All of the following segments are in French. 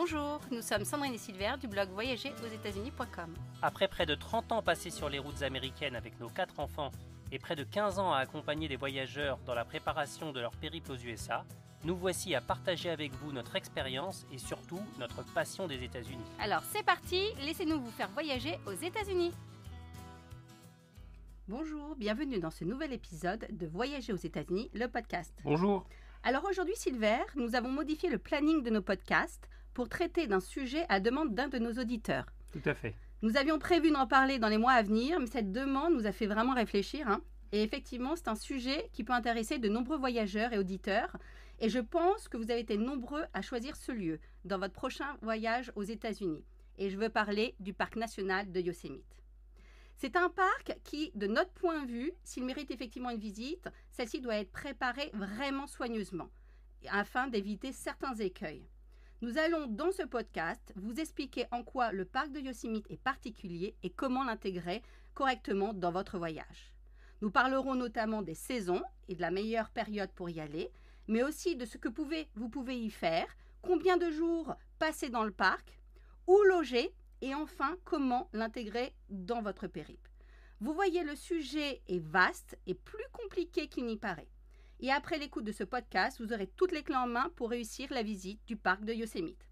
Bonjour, nous sommes Sandrine et Silver du blog voyagerosetats-unis.com. Après près de 30 ans passés sur les routes américaines avec nos 4 enfants et près de 15 ans à accompagner des voyageurs dans la préparation de leur périple aux USA, nous voici à partager avec vous notre expérience et surtout notre passion des États-Unis. Alors c'est parti, laissez-nous vous faire voyager aux États-Unis. Bonjour, bienvenue dans ce nouvel épisode de Voyager aux États-Unis, le podcast. Bonjour. Alors aujourd'hui Silver, nous avons modifié le planning de nos podcasts pour traiter d'un sujet à demande d'un de nos auditeurs. Tout à fait. Nous avions prévu d'en parler dans les mois à venir, mais cette demande nous a fait vraiment réfléchir. Et effectivement, c'est un sujet qui peut intéresser de nombreux voyageurs et auditeurs. Et je pense que vous avez été nombreux à choisir ce lieu dans votre prochain voyage aux États-Unis. Et je veux parler du parc national de Yosemite. C'est un parc qui, de notre point de vue, s'il mérite effectivement une visite, celle-ci doit être préparée vraiment soigneusement, afin d'éviter certains écueils. Nous allons, dans ce podcast, vous expliquer en quoi le parc de Yosemite est particulier et comment l'intégrer correctement dans votre voyage. Nous parlerons notamment des saisons et de la meilleure période pour y aller, mais aussi de ce que vous pouvez y faire, combien de jours passer dans le parc, où loger, et enfin, comment l'intégrer dans votre périple. Vous voyez, le sujet est vaste et plus compliqué qu'il n'y paraît. Et après l'écoute de ce podcast, vous aurez toutes les clés en main pour réussir la visite du parc de Yosemite.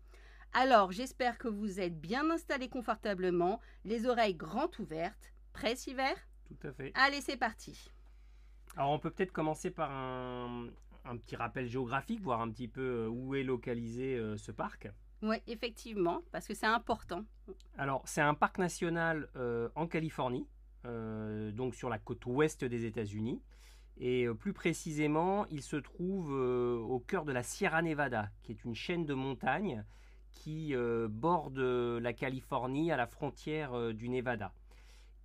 Alors, j'espère que vous êtes bien installés confortablement, les oreilles grandes ouvertes. Prêts, Silver ? Tout à fait. Allez, c'est parti. Alors on peut peut-être commencer par un petit rappel géographique, voir un petit peu où est localisé ce parc. Oui, effectivement, parce que c'est important. Alors, c'est un parc national en Californie, donc sur la côte ouest des États-Unis. Et plus précisément, il se trouve au cœur de la Sierra Nevada, qui est une chaîne de montagnes qui borde la Californie à la frontière du Nevada.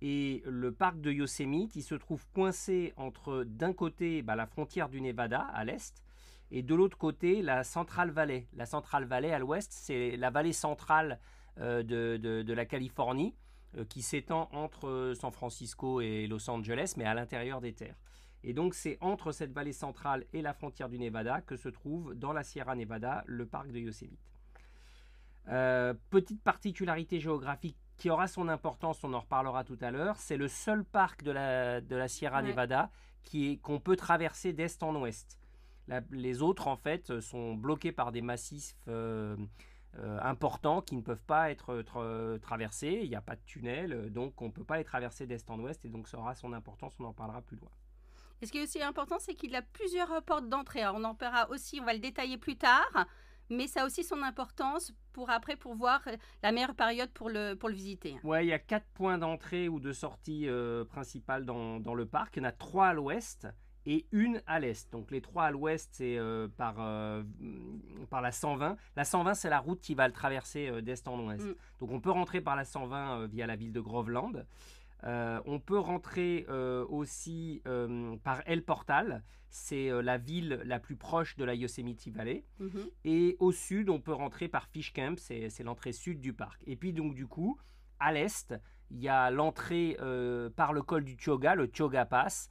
Et le parc de Yosemite, il se trouve coincé entre, d'un côté, la frontière du Nevada à l'est, et de l'autre côté, la Central Valley. La Central Valley à l'ouest, c'est la vallée centrale de la Californie qui s'étend entre San Francisco et Los Angeles, mais à l'intérieur des terres. Et donc, c'est entre cette vallée centrale et la frontière du Nevada que se trouve dans la Sierra Nevada le parc de Yosemite. Petite particularité géographique qui aura son importance, on en reparlera tout à l'heure, c'est le seul parc de la Sierra Nevada qu'on peut traverser d'est en ouest. Les autres, en fait, sont bloqués par des massifs importants qui ne peuvent pas être traversés. Il n'y a pas de tunnel, donc on ne peut pas les traverser d'est en ouest, et donc ça aura son importance, on en parlera plus loin. Et ce qui est aussi important, c'est qu'il a plusieurs portes d'entrée. Alors, on en parlera aussi, on va le détailler plus tard, mais ça a aussi son importance pour voir la meilleure période pour le visiter. Ouais, il y a 4 points d'entrée ou de sortie principales dans le parc. Il y en a 3 à l'ouest et une à l'est. Donc les 3 à l'ouest, c'est par la 120. La 120, c'est la route qui va le traverser d'est en ouest. Donc on peut rentrer par la 120 via la ville de Groveland. On peut rentrer aussi par El Portal, c'est la ville la plus proche de la Yosemite Valley. Et au sud, on peut rentrer par Fish Camp, c'est l'entrée sud du parc. Et puis donc du coup, à l'est, il y a l'entrée par le col du Tioga, le Tioga Pass,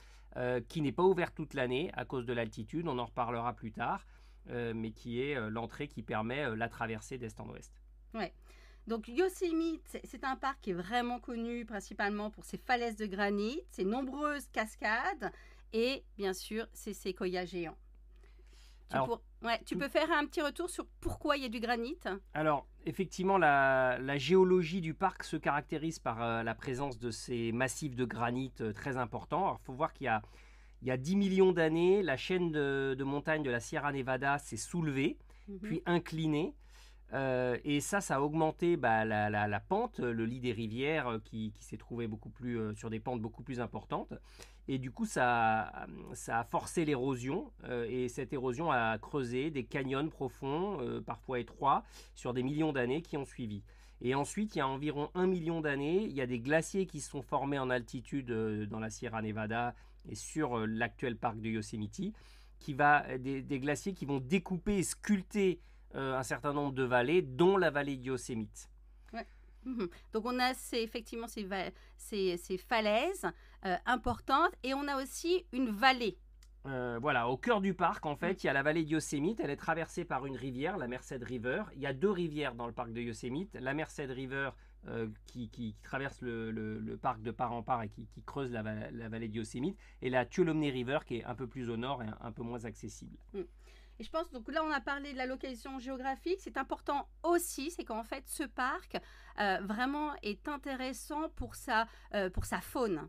qui n'est pas ouvert toute l'année à cause de l'altitude, on en reparlera plus tard, mais qui est l'entrée qui permet la traversée d'est en ouest. Ouais. Donc Yosemite, c'est un parc qui est vraiment connu principalement pour ses falaises de granit, ses nombreuses cascades et bien sûr ses séquoias géants. Tu peux faire un petit retour sur pourquoi il y a du granit ? Alors effectivement, la géologie du parc se caractérise par la présence de ces massifs de granit très importants. Alors il faut voir qu'il y a 10 millions d'années, la chaîne de montagnes de la Sierra Nevada s'est soulevée, puis inclinée. Et ça a augmenté la pente, le lit des rivières qui s'est trouvé beaucoup plus sur des pentes beaucoup plus importantes. Et du coup, ça a forcé l'érosion et cette érosion a creusé des canyons profonds, parfois étroits, sur des millions d'années qui ont suivi. Et ensuite, il y a environ 1 million d'années, il y a des glaciers qui se sont formés en altitude dans la Sierra Nevada et sur l'actuel parc de Yosemite, des glaciers qui vont découper et sculpter un certain nombre de vallées, dont la vallée de Yosemite. Ouais. Donc on a effectivement ces falaises importantes et on a aussi une vallée Voilà, au cœur du parc, en fait, il y a la vallée de Yosemite. Elle est traversée par une rivière, la Merced River. Il y a 2 rivières dans le parc de Yosemite. La Merced River qui traverse le parc de part en part et qui creuse la vallée de Yosemite. Et la Tuolumne River qui est un peu plus au nord et un peu moins accessible. Et je pense, donc là, on a parlé de la localisation géographique. C'est important aussi, c'est qu'en fait, ce parc vraiment est intéressant pour sa faune.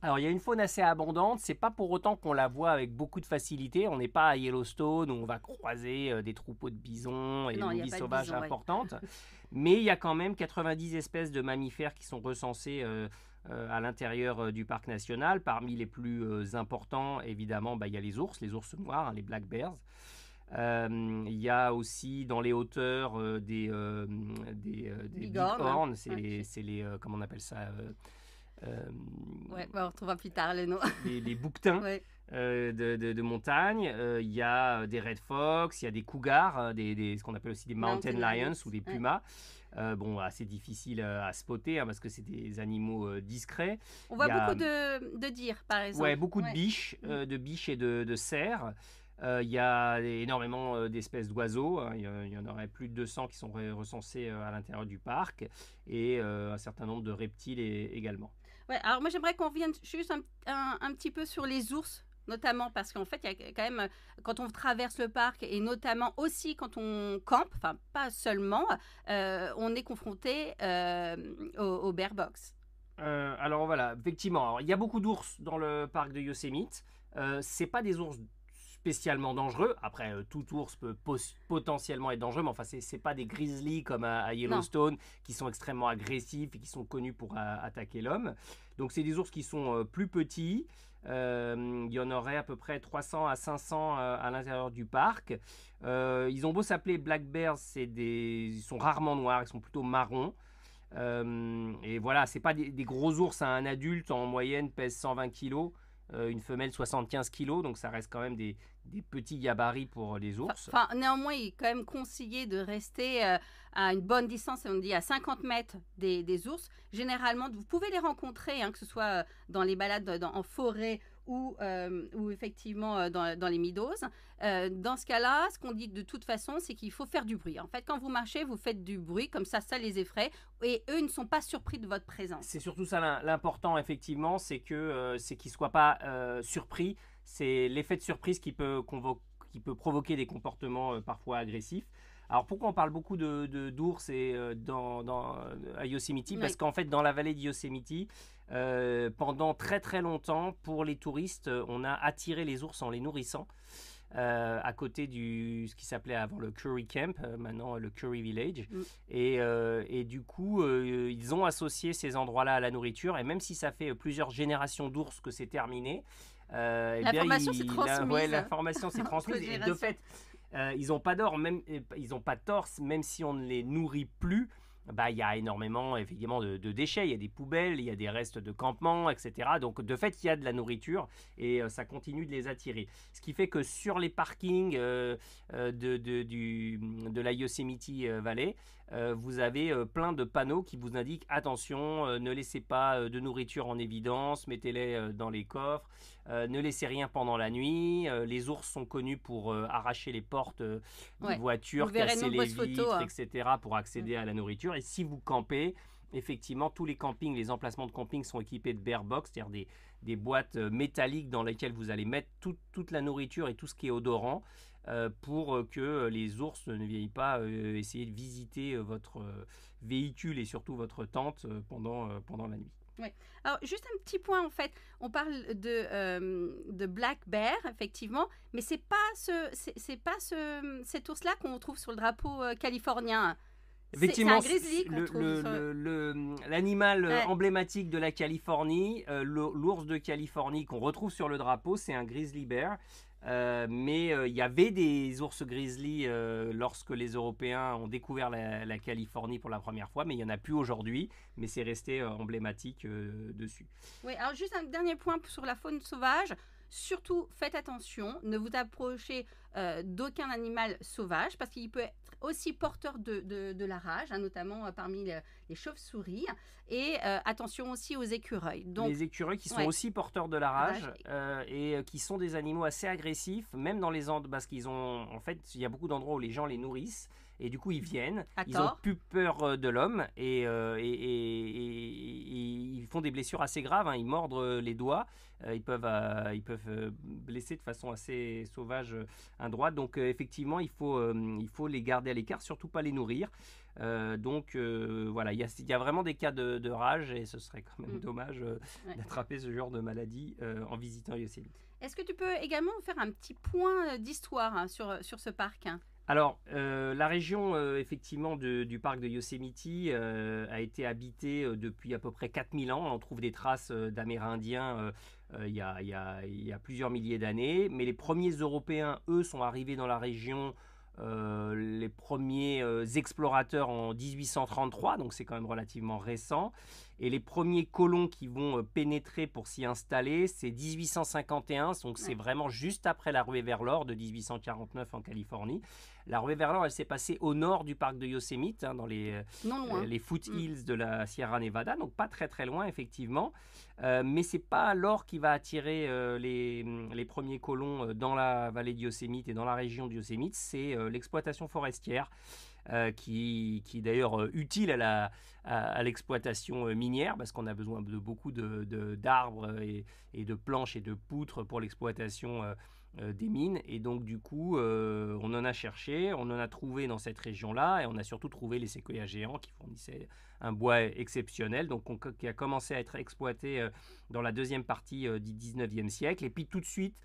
Alors, il y a une faune assez abondante. C'est pas pour autant qu'on la voit avec beaucoup de facilité. On n'est pas à Yellowstone où on va croiser des troupeaux de bisons et Non, il une n'y a vie pas de sauvage bison, ouais. importante. Mais il y a quand même 90 espèces de mammifères qui sont recensées à l'intérieur du parc national. Parmi les plus importants, évidemment, il y a les ours noirs, hein, les black bears. Il y a aussi dans les hauteurs des bighorns. C'est les comment on appelle ça Ouais, on retrouvera plus tard le nom. les bouquetins Ouais. de montagne. Il y a des red fox, il y a des cougars, ce qu'on appelle aussi des mountain lions ou des pumas. Assez difficile à spotter hein, parce que c'est des animaux discrets. On voit beaucoup de dires, par exemple. Ouais, beaucoup de biches et de cerfs. Il y a énormément d'espèces d'oiseaux. Hein. Il y en aurait plus de 200 qui sont recensés à l'intérieur du parc et un certain nombre de reptiles également. Ouais, alors moi j'aimerais qu'on revienne juste un petit peu sur les ours, notamment parce qu'en fait il y a quand même, quand on traverse le parc et notamment aussi quand on campe, enfin pas seulement, on est confronté au bear box. Alors voilà, effectivement, alors, il y a beaucoup d'ours dans le parc de Yosemite. C'est pas des ours spécialement dangereux. Après, tout ours peut potentiellement être dangereux, mais enfin, c'est pas des grizzlies comme à Yellowstone qui sont extrêmement agressifs et qui sont connus pour attaquer l'homme. Donc, c'est des ours qui sont plus petits. Il y en aurait à peu près 300 à 500 à l'intérieur du parc. Ils ont beau s'appeler black bears, ils sont rarement noirs, ils sont plutôt marrons. Et voilà, c'est pas des gros ours. Un adulte en moyenne pèse 120 kg. Une femelle 75 kg, donc ça reste quand même des petits gabarits pour les ours. Néanmoins, il est quand même conseillé de rester à une bonne distance, on dit à 50 mètres des ours. Généralement, vous pouvez les rencontrer, hein, que ce soit dans les balades en forêt ou effectivement dans les meadows. Dans ce cas-là, ce qu'on dit de toute façon, c'est qu'il faut faire du bruit. En fait, quand vous marchez, vous faites du bruit, comme ça les effraie, et eux ne sont pas surpris de votre présence. C'est surtout ça l'important, effectivement, c'est qu'ils ne soient pas surpris. C'est l'effet de surprise qui peut provoquer des comportements parfois agressifs. Alors pourquoi on parle beaucoup d'ours à Yosemite? Parce qu'en fait, dans la vallée de Yosemite, pendant très très longtemps, pour les touristes, on a attiré les ours en les nourrissant. À côté ce qui s'appelait avant le Curry Camp, maintenant le Curry Village. Et du coup, ils ont associé ces endroits-là à la nourriture. Et même si ça fait plusieurs générations d'ours que c'est terminé, l'information s'est transmise. L'information s'est transmise. Et de fait, ils n'ont pas d'or, ils n'ont pas de torse, même si on ne les nourrit plus. Il y a énormément effectivement de déchets, il y a des poubelles, il y a des restes de campements, etc. Donc de fait, il y a de la nourriture et ça continue de les attirer. Ce qui fait que sur les parkings de la Yosemite Valley, vous avez plein de panneaux qui vous indiquent attention, ne laissez pas de nourriture en évidence, mettez-les dans les coffres, ne laissez rien pendant la nuit. Les ours sont connus pour arracher les portes des voitures, casser les vitres, etc. pour accéder à la nourriture. Et si vous campez, effectivement, tous les campings, les emplacements de camping sont équipés de bear box, c'est-à-dire des boîtes métalliques dans lesquelles vous allez mettre toute la nourriture et tout ce qui est odorant pour que les ours ne viennent pas essayer de visiter votre véhicule et surtout votre tente pendant la nuit. Oui. Alors, juste un petit point, en fait. On parle de black bear, effectivement, mais c'est pas cet ours-là qu'on trouve sur le drapeau californien. Effectivement, c'est un grizzly qu'on trouve. L'animal emblématique de la Californie, l'ours de Californie qu'on retrouve sur le drapeau, c'est un grizzly bear. Mais il y avait des ours grizzly lorsque les Européens ont découvert la Californie pour la première fois, mais il n'y en a plus aujourd'hui, mais c'est resté emblématique dessus. Oui, alors juste un dernier point sur la faune sauvage. Surtout, faites attention, ne vous approchez d'aucun animal sauvage, parce qu'il peut être aussi porteur de la rage, hein, notamment parmi les chauves-souris. Et attention aussi aux écureuils. Donc, les écureuils qui sont ouais. aussi porteurs de la rage Rage. et qui sont des animaux assez agressifs, même dans les endroits, parce qu'ils ont, en fait, il y a beaucoup d'endroits où les gens les nourrissent et du coup ils viennent, À ils ont tort. plus peur de l'homme et ils font des blessures assez graves, hein. Ils mordent les doigts, ils peuvent blesser de façon assez sauvage un droit. Donc effectivement, il faut les garder à l'écart, surtout pas les nourrir. Donc voilà, il y a vraiment des cas de rage et ce serait quand même dommage Ouais. d'attraper ce genre de maladie en visitant Yosemite. Est-ce que tu peux également faire un petit point d'histoire, hein, sur ce parc, hein? Alors, la région effectivement du parc de Yosemite a été habitée depuis à peu près 4000 ans. On trouve des traces d'Amérindiens il y a plusieurs milliers d'années. Mais les premiers Européens, eux, sont arrivés dans la région, les premiers explorateurs en 1833, donc c'est quand même relativement récent. Et les premiers colons qui vont pénétrer pour s'y installer, c'est 1851, donc c'est Ouais. vraiment juste après la ruée vers l'or de 1849 en Californie. La ruée vers l'or, elle s'est passée au nord du parc de Yosemite, hein, dans Non loin. les foothills de la Sierra Nevada, donc pas très très loin effectivement. Mais c'est pas l'or qui va attirer les premiers colons dans la vallée de Yosemite et dans la région de Yosemite, c'est l'exploitation forestière. Qui est d'ailleurs utile à l'exploitation minière parce qu'on a besoin de beaucoup d'arbres et de planches et de poutres pour l'exploitation des mines. Et donc du coup, on en a cherché, on en a trouvé dans cette région-là et on a surtout trouvé les séquoias géants qui fournissaient un bois exceptionnel, donc qui a commencé à être exploité dans la deuxième partie du 19e siècle. Et puis tout de suite,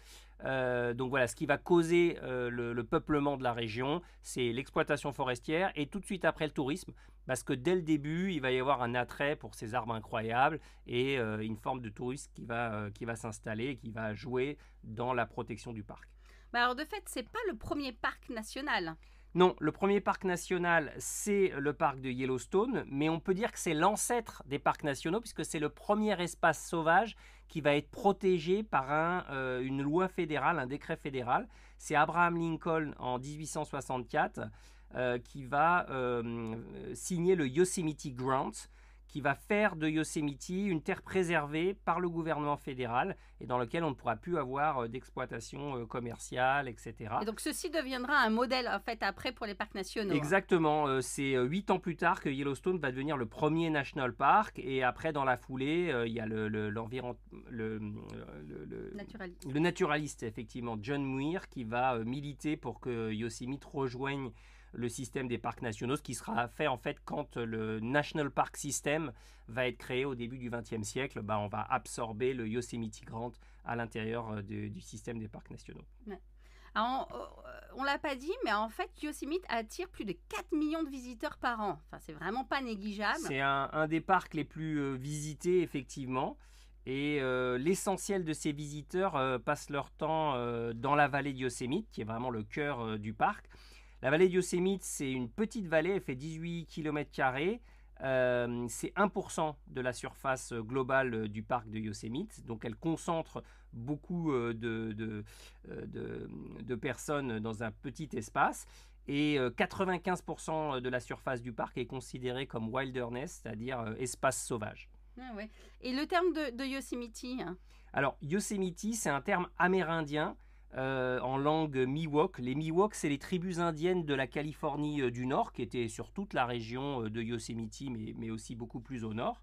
donc voilà, ce qui va causer le peuplement de la région, c'est l'exploitation forestière et tout de suite après le tourisme, parce que dès le début, il va y avoir un attrait pour ces arbres incroyables et une forme de tourisme qui va s'installer et qui va jouer dans la protection du parc. Bah alors de fait, c'est pas le premier parc national. Non, le premier parc national, c'est le parc de Yellowstone, mais on peut dire que c'est l'ancêtre des parcs nationaux, puisque c'est le premier espace sauvage qui va être protégé par une loi fédérale, un décret fédéral. C'est Abraham Lincoln en 1864 qui va signer le Yosemite Grant, qui va faire de Yosemite une terre préservée par le gouvernement fédéral et dans lequel on ne pourra plus avoir d'exploitation commerciale, etc. Et donc ceci deviendra un modèle en fait après pour les parcs nationaux, hein. Exactement, c'est 8 ans plus tard que Yellowstone va devenir le premier national park et après dans la foulée, il y a le Naturaliste. naturaliste effectivement John Muir qui va militer pour que Yosemite rejoigne le système des parcs nationaux, ce qui sera fait en fait quand le National Park System va être créé au début du XXe siècle. On va absorber le Yosemite Grant à l'intérieur du système des parcs nationaux. Ouais. Alors, on l'a pas dit, mais en fait, Yosemite attire plus de 4 millions de visiteurs par an. Enfin, c'est vraiment pas négligeable. C'est un des parcs les plus visités effectivement. Et l'essentiel de ces visiteurs passent leur temps dans la vallée de Yosemite, qui est vraiment le cœur du parc. La vallée de Yosemite, c'est une petite vallée, elle fait 18 km². C'est 1% de la surface globale du parc de Yosemite. Donc elle concentre beaucoup de personnes dans un petit espace. Et 95% de la surface du parc est considérée comme wilderness, c'est-à-dire espace sauvage. Ah ouais. Et le terme de Yosemite, hein? Alors, Yosemite, c'est un terme amérindien en langue Miwok. Les Miwok, c'est les tribus indiennes de la Californie du Nord, qui étaient sur toute la région de Yosemite, mais aussi beaucoup plus au nord.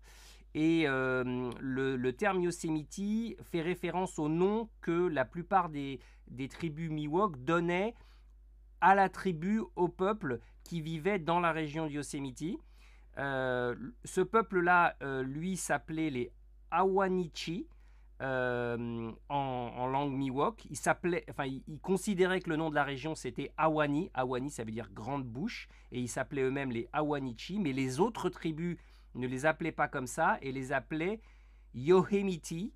Et le terme Yosemite fait référence au nom que la plupart des tribus Miwok donnaient à la tribu, au peuple qui vivait dans la région de Yosemite. Ce peuple-là, lui, s'appelait les Awanichi. En langue Miwok, il considérait que le nom de la région c'était Awani. Awani, ça veut dire grande bouche, et ils s'appelaient eux-mêmes les Awanichi, mais les autres tribus ne les appelaient pas comme ça et les appelaient Yohemiti,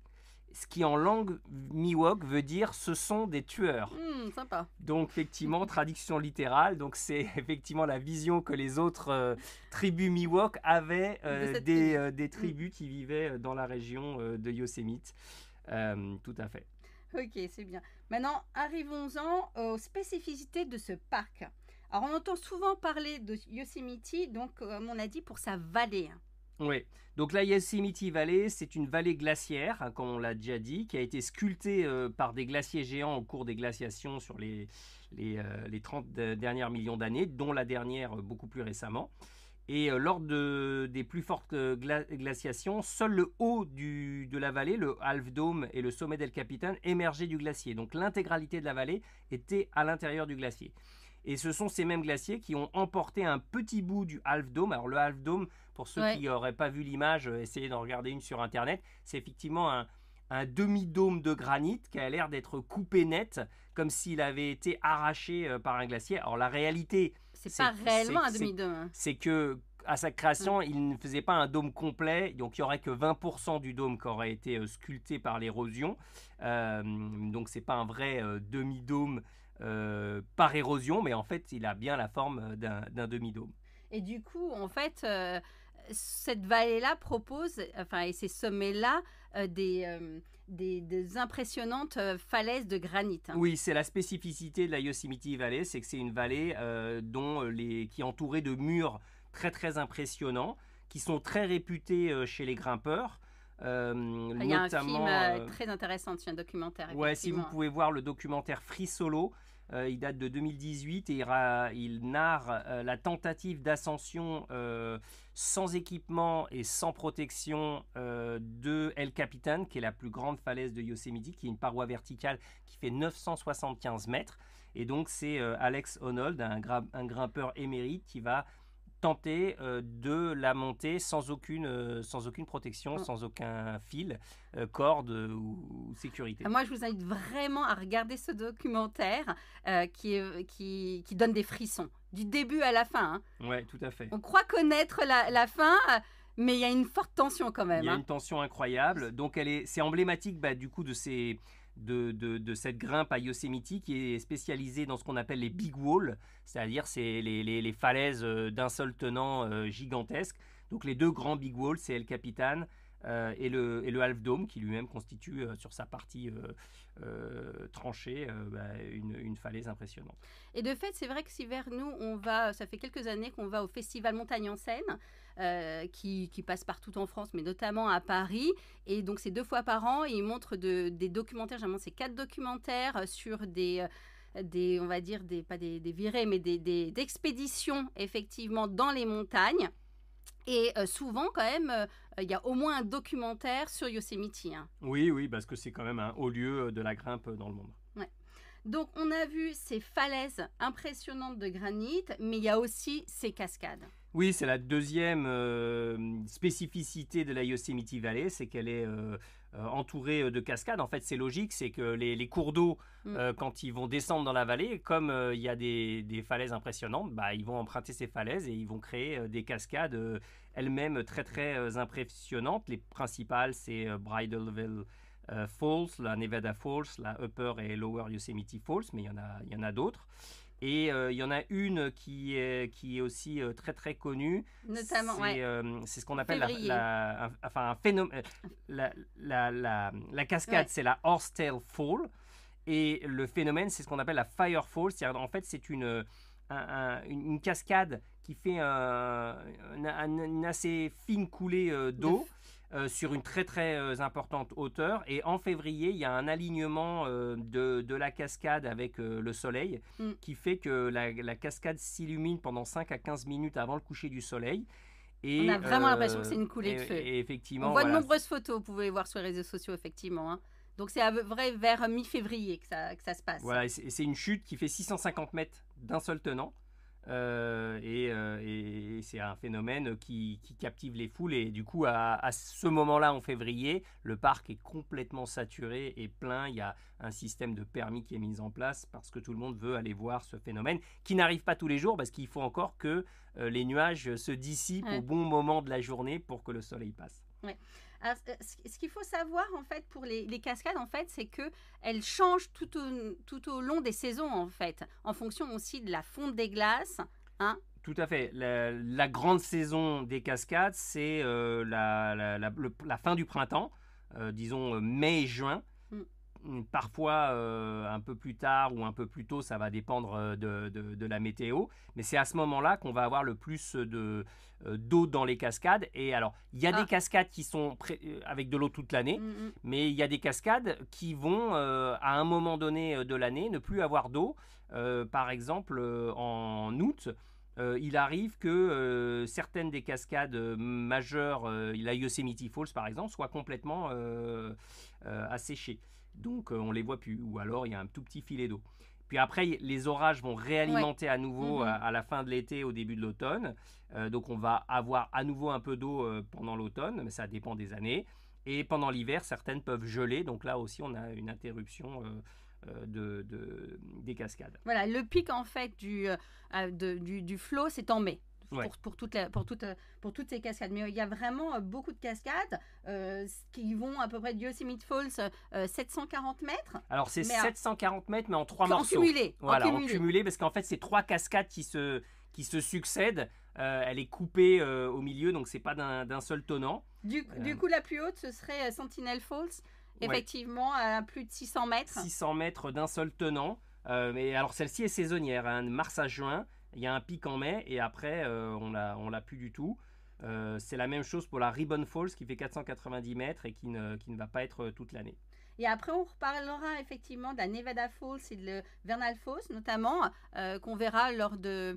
ce qui en langue Miwok veut dire ce sont des tueurs. Sympa. Donc effectivement, traduction littérale, donc c'est effectivement la vision que les autres tribus Miwok avaient des tribus qui vivaient dans la région de Yosemite. Tout à fait. Ok, c'est bien. Maintenant, arrivons-en aux spécificités de ce parc. Alors, on entend souvent parler de Yosemite, donc, comme on a dit, pour sa vallée. Oui, donc la Yosemite Valley, c'est une vallée glaciaire, hein, comme on l'a déjà dit, qui a été sculptée par des glaciers géants au cours des glaciations sur les 30 dernières millions d'années, dont la dernière beaucoup plus récemment. Et lors des plus fortes glaciations, seul le haut de la vallée, le Half Dome et le sommet d'El Capitan, émergeaient du glacier. Donc l'intégralité de la vallée était à l'intérieur du glacier. Et ce sont ces mêmes glaciers qui ont emporté un petit bout du Half Dome. Alors le Half Dome, pour ceux qui n'auraient pas vu l'image, essayez d'en regarder une sur Internet. C'est effectivement un demi-dôme de granit qui a l'air d'être coupé net, comme s'il avait été arraché par un glacier. Alors la réalité, c'est pas réellement un demi-dôme. C'est que à sa création, il ne faisait pas un dôme complet, donc il n'y aurait que 20% du dôme qui aurait été sculpté par l'érosion. Donc c'est pas un vrai demi-dôme par érosion, mais en fait, il a bien la forme d'un demi-dôme. Et du coup, en fait, cette vallée-là propose, enfin, et ces sommets-là, des impressionnantes falaises de granit. Hein. Oui, c'est la spécificité de la Yosemite Valley, c'est que c'est une vallée qui est entourée de murs très très impressionnants, qui sont très réputés chez les grimpeurs. Il y a un film très intéressant, un documentaire. Ouais, si vous pouvez voir le documentaire Free Solo, il date de 2018 et il narre la tentative d'ascension sans équipement et sans protection de El Capitan, qui est la plus grande falaise de Yosemite, qui est une paroi verticale qui fait 975 mètres. Et donc c'est Alex Honnold, un grimpeur émérite, qui va tenter de la monter sans aucune protection, sans aucun fil, corde ou sécurité. Moi, je vous invite vraiment à regarder ce documentaire qui donne des frissons, du début à la fin. Hein. Oui, tout à fait. On croit connaître la fin, mais il y a une forte tension quand même. Il y a une tension incroyable. Donc, c'est emblématique du coup de cette grimpe à Yosemite qui est spécialisée dans ce qu'on appelle les big walls, c'est-à-dire c'est les falaises d'un seul tenant gigantesques. Donc les deux grands big walls, c'est El Capitan et le Half Dome, qui lui-même constitue sur sa partie tranchée une falaise impressionnante. Et de fait, c'est vrai que si vers nous, ça fait quelques années qu'on va au Festival Montagne en Seine, qui passe partout en France, mais notamment à Paris. Et donc, c'est 2 fois par an. Et ils montrent des documentaires, généralement, c'est 4 documentaires sur on va dire, pas des virées, mais des expéditions, effectivement, dans les montagnes. Et souvent, quand même, il y a au moins un documentaire sur Yosemite. Hein. Oui, parce que c'est quand même un haut lieu de la grimpe dans le monde. Ouais. Donc, on a vu ces falaises impressionnantes de granit, mais il y a aussi ces cascades. Oui, c'est la deuxième spécificité de la Yosemite Valley, c'est qu'elle est entourée de cascades. En fait, c'est logique, c'est que les cours d'eau, quand ils vont descendre dans la vallée, comme il y a des falaises impressionnantes, ils vont emprunter ces falaises et ils vont créer des cascades elles-mêmes très très impressionnantes. Les principales, c'est Bridalveil Falls, la Nevada Falls, la Upper et Lower Yosemite Falls, mais il y en a d'autres. Et il y en a une qui est aussi très très connue. Notamment, c'est ce qu'on appelle un phénomène. La cascade, c'est la Horsetail Fall. Et le phénomène, c'est ce qu'on appelle la Fire Fall. C'est-à-dire, en fait, c'est une cascade qui fait une assez fine coulée d'eau. Sur une très très importante hauteur, et en février il y a un alignement de la cascade avec le soleil qui fait que la cascade s'illumine pendant 5 à 15 minutes avant le coucher du soleil. Et, on a vraiment l'impression que c'est une coulée de feu. Et effectivement, on voit de nombreuses photos, vous pouvez les voir sur les réseaux sociaux, effectivement. Hein. Donc c'est à vrai vers mi-février que ça se passe. Voilà, c'est une chute qui fait 650 mètres d'un seul tenant. Et c'est un phénomène qui captive les foules, et du coup à ce moment-là en février, le parc est complètement saturé et plein. Il y a un système de permis qui est mis en place parce que tout le monde veut aller voir ce phénomène qui n'arrive pas tous les jours, parce qu'il faut encore que les nuages se dissipent au bon moment de la journée pour que le soleil passe. Ouais. Alors, ce qu'il faut savoir en fait pour les cascades, en fait, c'est que elles changent tout au long des saisons, en fait, en fonction aussi de la fonte des glaces. Hein. Tout à fait. La grande saison des cascades, c'est la fin du printemps, disons mai et juin. parfois un peu plus tard ou un peu plus tôt, ça va dépendre de la météo. Mais c'est à ce moment-là qu'on va avoir le plus d'eau dans les cascades. Et alors, il y a des cascades qui sont avec de l'eau toute l'année, mais il y a des cascades qui vont, à un moment donné de l'année, ne plus avoir d'eau. Par exemple, en août, il arrive que certaines des cascades majeures, la Yosemite Falls par exemple, soient complètement asséchées. Donc on les voit plus, ou alors il y a un tout petit filet d'eau. Puis après, les orages vont réalimenter à nouveau à la fin de l'été, au début de l'automne. Donc on va avoir à nouveau un peu d'eau pendant l'automne, mais ça dépend des années. Et pendant l'hiver, certaines peuvent geler. Donc là aussi, on a une interruption des cascades. Voilà, le pic en fait du flot, c'est en mai. Ouais. Pour toutes ces cascades. Mais il y a vraiment beaucoup de cascades qui vont à peu près de Yosemite Falls 740 mètres. Alors c'est 740 mètres, mais en 3 morceaux. En cumulé, parce qu'en fait, c'est 3 cascades qui se succèdent. Elle est coupée au milieu, donc c'est pas d'un seul tenant. Du coup, la plus haute, ce serait Sentinel Falls, effectivement, à plus de 600 mètres. 600 mètres d'un seul tenant. Mais alors celle-ci est saisonnière, de mars à juin. Il y a un pic en mai et après, on l'a plus du tout. C'est la même chose pour la Ribbon Falls qui fait 490 mètres et qui ne va pas être toute l'année. Et après, on reparlera effectivement de la Nevada Falls et de le Vernal Falls, notamment, qu'on verra lors de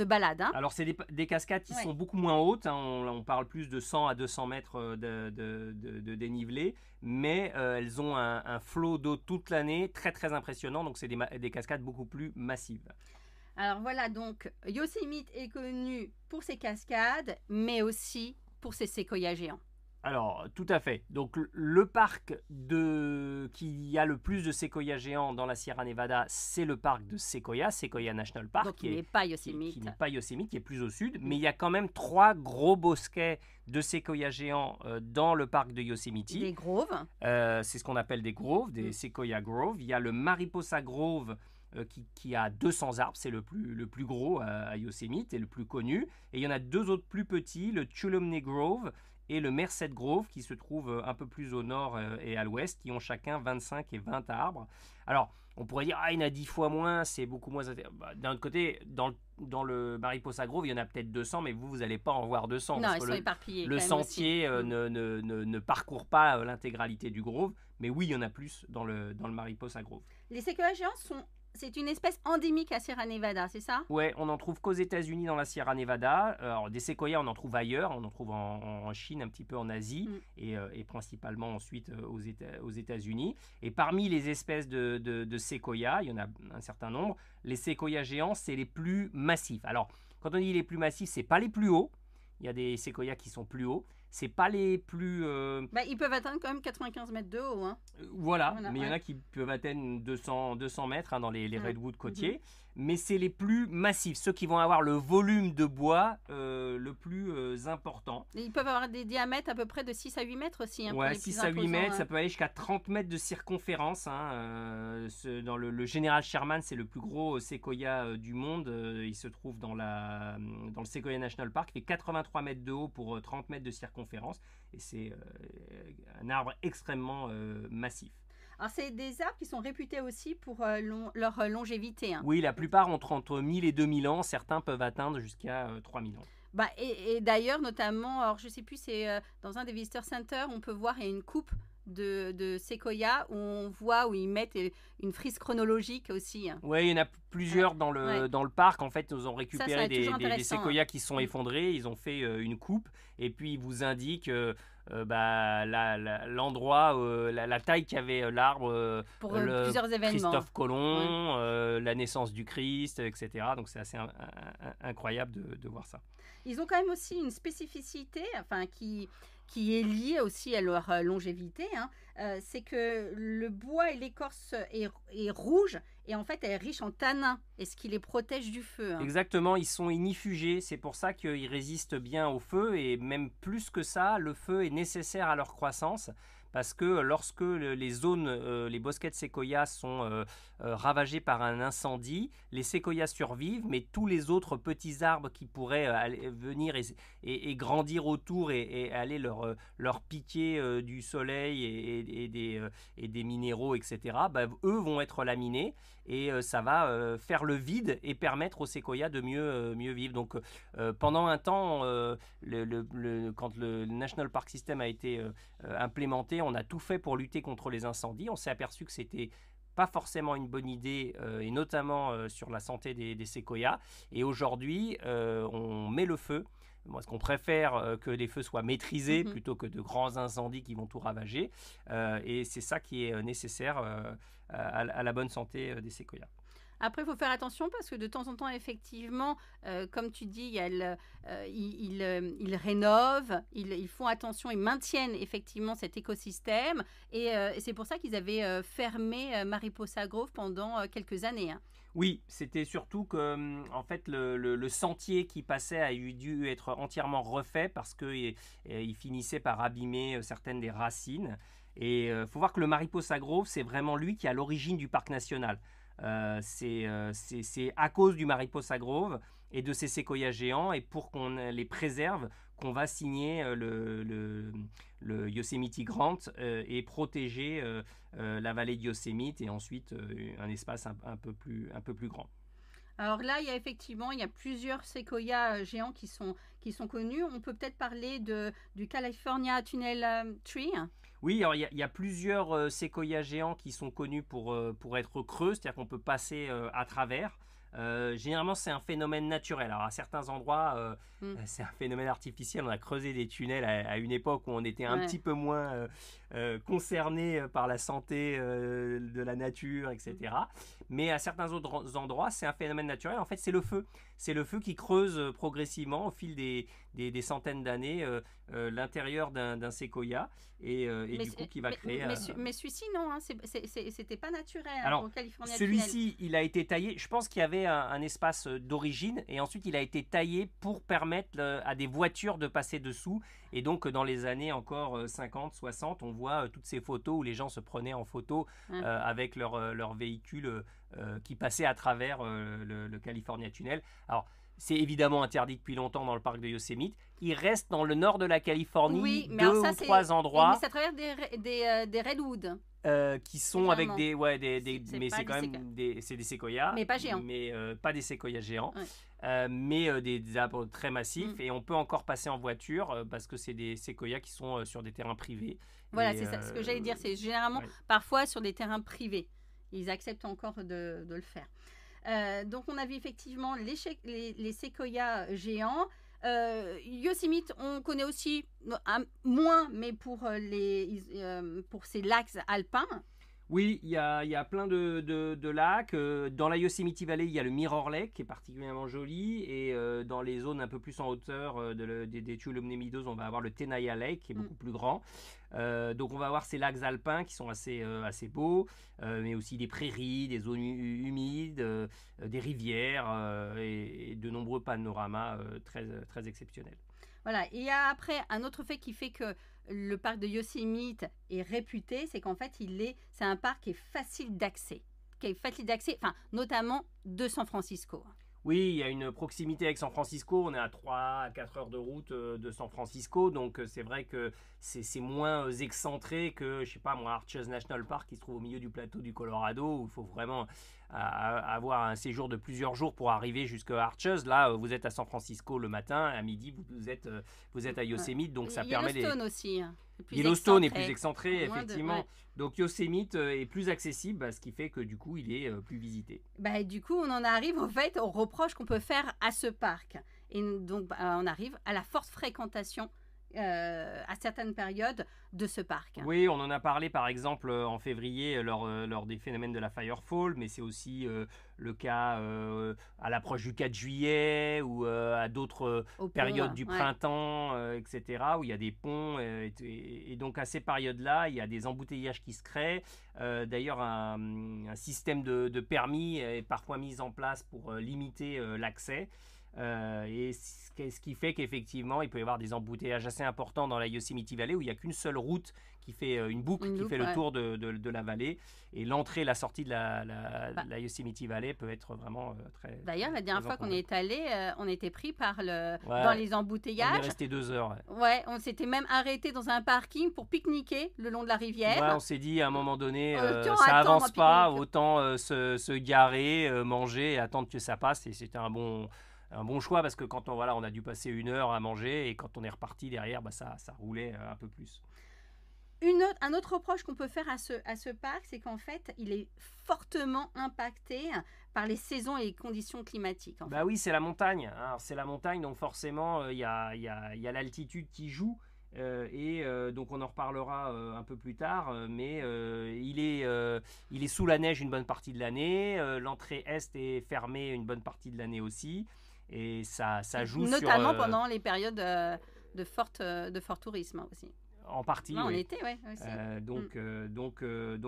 balades. Alors, c'est des cascades qui sont beaucoup moins hautes. On parle plus de 100 à 200 mètres de dénivelé. Mais elles ont un flot d'eau toute l'année très, très impressionnant. Donc, c'est des cascades beaucoup plus massives. Alors voilà, donc Yosemite est connu pour ses cascades, mais aussi pour ses séquoias géants. Alors, tout à fait. Donc, le parc qui a le plus de séquoias géants dans la Sierra Nevada, c'est le parc de Sequoia National Park. Donc, qui n'est pas Yosemite. Qui n'est pas Yosemite, qui est plus au sud. Mais il y a quand même 3 gros bosquets de séquoias géants dans le parc de Yosemite. Des groves. C'est ce qu'on appelle des groves, des Sequoia Groves. Il y a le Mariposa Grove qui a 200 arbres, c'est le plus gros à Yosemite et le plus connu. Et il y en a 2 autres plus petits, le Tuolumne Grove et le Merced Grove, qui se trouvent un peu plus au nord et à l'ouest, qui ont chacun 25 et 20 arbres. Alors, on pourrait dire, il y en a 10 fois moins, c'est beaucoup moins... D'un autre côté, dans le Mariposa Grove, il y en a peut-être 200, mais vous n'allez pas en voir 200. Non, parce ils que sont éparpillés. Le sentier ne parcourt pas l'intégralité du Grove, mais oui, il y en a plus dans le Mariposa Grove. Les séquoias géants c'est une espèce endémique à Sierra Nevada, c'est ça? Ouais, on n'en trouve qu'aux États-Unis dans la Sierra Nevada. Alors, des séquoias, on en trouve ailleurs. On en trouve en Chine, un petit peu en Asie et principalement ensuite aux États-Unis. Et parmi les espèces de séquoias, il y en a un certain nombre. Les séquoias géants, c'est les plus massifs. Alors, quand on dit les plus massifs, c'est pas les plus hauts. Il y a des séquoias qui sont plus hauts. C'est pas les plus... ils peuvent atteindre quand même 95 mètres de haut. Hein. Voilà, mais il y en a qui peuvent atteindre 200 mètres dans les redwoods côtiers. Mais c'est les plus massifs, ceux qui vont avoir le volume de bois le plus important. Et ils peuvent avoir des diamètres à peu près de 6 à 8 mètres aussi. Ouais, 6 à 8 mètres, ça peut aller jusqu'à 30 mètres de circonférence. Dans le General Sherman, c'est le plus gros séquoia du monde. Il se trouve dans le Sequoia National Park. Il fait 83 mètres de haut pour 30 mètres de circonférence. Et c'est un arbre extrêmement massif. Alors, c'est des arbres qui sont réputés aussi pour leur longévité. Hein. Oui, la plupart ont entre 1000 et 2000 ans. Certains peuvent atteindre jusqu'à 3000 ans. Et d'ailleurs, notamment, alors je ne sais plus, c'est dans un des visitor centers, on peut voir, il y a une coupe de séquoia où on voit où ils mettent une frise chronologique aussi. Hein. Oui, il y en a plusieurs dans le parc. En fait, ils ont récupéré des séquoias qui sont effondrés. Ils ont fait une coupe et puis ils vous indiquent... l'endroit, la taille qu'avait l'arbre, pour plusieurs événements. Christophe Colomb, la naissance du Christ, etc. Donc c'est assez incroyable de voir ça. Ils ont quand même aussi une spécificité, qui est liée aussi à leur longévité. Hein. C'est que le bois et l'écorce est rouge et en fait elle est riche en tanins, et ce qui les protège du feu. Hein. Exactement, ils sont inifugés, c'est pour ça qu'ils résistent bien au feu, et même plus que ça, le feu est nécessaire à leur croissance parce que lorsque les bosquets de séquoias sont ravagés par un incendie, les séquoias survivent, mais tous les autres petits arbres qui pourraient venir et grandir autour et aller leur piquer du soleil et des minéraux, etc., eux vont être laminés et ça va faire le vide et permettre aux séquoias de mieux vivre. Donc pendant un temps, quand le National Park System a été implémenté, on a tout fait pour lutter contre les incendies. On s'est aperçu que c'était pas forcément une bonne idée, et notamment sur la santé des séquoias. Et aujourd'hui, on met le feu. Moi, ce qu'on préfère, que les feux soient maîtrisés plutôt que de grands incendies qui vont tout ravager. Et c'est ça qui est nécessaire à la bonne santé des séquoias. Après, il faut faire attention parce que de temps en temps, effectivement, comme tu dis, ils rénovent, ils font attention, ils maintiennent effectivement cet écosystème. Et c'est pour ça qu'ils avaient fermé Mariposa Grove pendant quelques années. Hein. Oui, c'était surtout que en fait, le sentier qui passait a dû être entièrement refait parce qu'il finissait par abîmer certaines des racines. Et il faut voir que le Mariposa Grove, c'est vraiment lui qui est à l'origine du parc national. C'est à cause du Mariposa Grove et de ces séquoias géants et pour qu'on les préserve qu'on va signer le Yosemite Grant et protéger la vallée de Yosemite et ensuite un espace un peu plus grand. Alors là, il y a plusieurs séquoias géants qui sont connus. On peut peut-être parler du California Tunnel Tree. Oui, alors il y a plusieurs séquoias géants qui sont connus pour être creux, c'est-à-dire qu'on peut passer à travers. Généralement, c'est un phénomène naturel. Alors, à certains endroits, c'est un phénomène artificiel. On a creusé des tunnels à une époque où on était un petit peu moins concerné par la santé de la nature, etc. Mais à certains autres endroits, c'est un phénomène naturel. En fait, c'est le feu. C'est le feu qui creuse progressivement au fil des centaines d'années l'intérieur d'un séquoia et du coup qui va créer... Mais celui-ci, non, hein, c'était pas naturel. Alors, pour California celui-ci, il a été taillé. Je pense qu'il y avait un espace d'origine et ensuite il a été taillé pour permettre à des voitures de passer dessous. Et donc, dans les années encore 50, 60, on voit toutes ces photos où les gens se prenaient en photo avec leur véhicule qui passait à travers le California Tunnel. Alors, c'est évidemment interdit depuis longtemps dans le parc de Yosemite. Il reste dans le nord de la Californie, mais deux ou trois endroits. Mais ça traverse des redwoods. Qui sont avec des mais c'est quand des même des séquoias, mais pas géants, mais pas des séquoias géants, ouais. mais des arbres très massifs et on peut encore passer en voiture parce que c'est des séquoias qui sont sur des terrains privés. Voilà, c'est ça, ce que j'allais dire, c'est généralement parfois sur des terrains privés, ils acceptent encore de le faire. Donc on a vu effectivement les séquoias géants. Yosemite, on connaît aussi moins, mais pour ces lacs alpins. Oui, il y a plein de lacs. Dans la Yosemite Valley, il y a le Mirror Lake qui est particulièrement joli. Et dans les zones un peu plus en hauteur des Tuolumne Meadows, on va avoir le Tenaya Lake qui est beaucoup plus grand. Donc on va avoir ces lacs alpins qui sont assez beaux, mais aussi des prairies, des zones humides, des rivières et de nombreux panoramas très exceptionnels. Voilà, et il y a après un autre fait qui fait que le parc de Yosemite est réputé, c'est qu'en fait c'est un parc qui est facile d'accès, enfin, notamment de San Francisco. Oui, il y a une proximité avec San Francisco. On est à 3 à 4 heures de route de San Francisco. Donc, c'est vrai que c'est moins excentré que, je sais pas moi, Arches National Park qui se trouve au milieu du plateau du Colorado où il faut vraiment avoir un séjour de plusieurs jours pour arriver jusqu'à Arches. Là, vous êtes à San Francisco le matin. À midi, vous êtes à Yosemite. Donc, ça permet... Yellowstone aussi. Yellowstone est plus excentré, effectivement. Donc Yosemite est plus accessible, ce qui fait que du coup, il est plus visité. Du coup, on en arrive au fait aux reproches qu'on peut faire à ce parc. Et donc, on arrive à la forte fréquentation à certaines périodes de ce parc. Oui, on en a parlé par exemple en février lors des phénomènes de la Firefall, mais c'est aussi le cas à l'approche du 4 juillet ou à d'autres périodes du printemps, etc., où il y a des ponts. Et donc à ces périodes-là, il y a des embouteillages qui se créent. D'ailleurs, un système de permis est parfois mis en place pour limiter l'accès. Et ce qui fait qu'effectivement, il peut y avoir des embouteillages assez importants dans la Yosemite Valley où il n'y a qu'une seule route qui fait une boucle, qui fait le tour de la vallée. Et l'entrée et la sortie de la Yosemite Valley peut être vraiment très. D'ailleurs, la dernière fois qu'on y est allé, on était pris par Ouais, dans les embouteillages. on est resté 2 heures. Ouais, on s'était même arrêté dans un parking pour pique-niquer le long de la rivière. Ouais, on s'est dit à un moment donné, Tiens, ça attends, avance un pas, pique-nique. autant se garer, manger et attendre que ça passe. Et c'était un bon choix parce que quand on a dû passer 1 heure à manger et quand on est reparti derrière, ça roulait un peu plus. Un autre reproche qu'on peut faire à ce parc, c'est qu'en fait, il est fortement impacté par les saisons et les conditions climatiques. En fait. Bah oui, c'est la montagne. Alors, c'est la montagne, donc forcément, il y a l'altitude qui joue. Donc on en reparlera un peu plus tard, mais il est sous la neige une bonne partie de l'année. L'entrée est est fermée une bonne partie de l'année aussi. Et ça joue notamment pendant les périodes de fort tourisme aussi. En partie, non, oui. En été, oui. Donc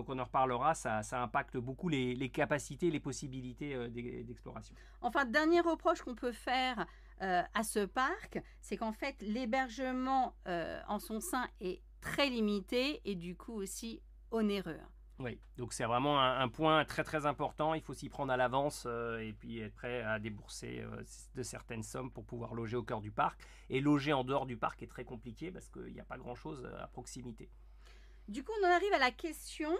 on en reparlera, ça impacte beaucoup les capacités, les possibilités d'exploration. Enfin, dernier reproche qu'on peut faire à ce parc, c'est qu'en fait, l'hébergement en son sein est très limité et du coup aussi onéreux. Oui, donc c'est vraiment un point très très important. Il faut s'y prendre à l'avance et puis être prêt à débourser de certaines sommes pour pouvoir loger au cœur du parc. Et loger en dehors du parc est très compliqué parce qu'il n'y a pas grand-chose à proximité. Du coup, on en arrive à la question,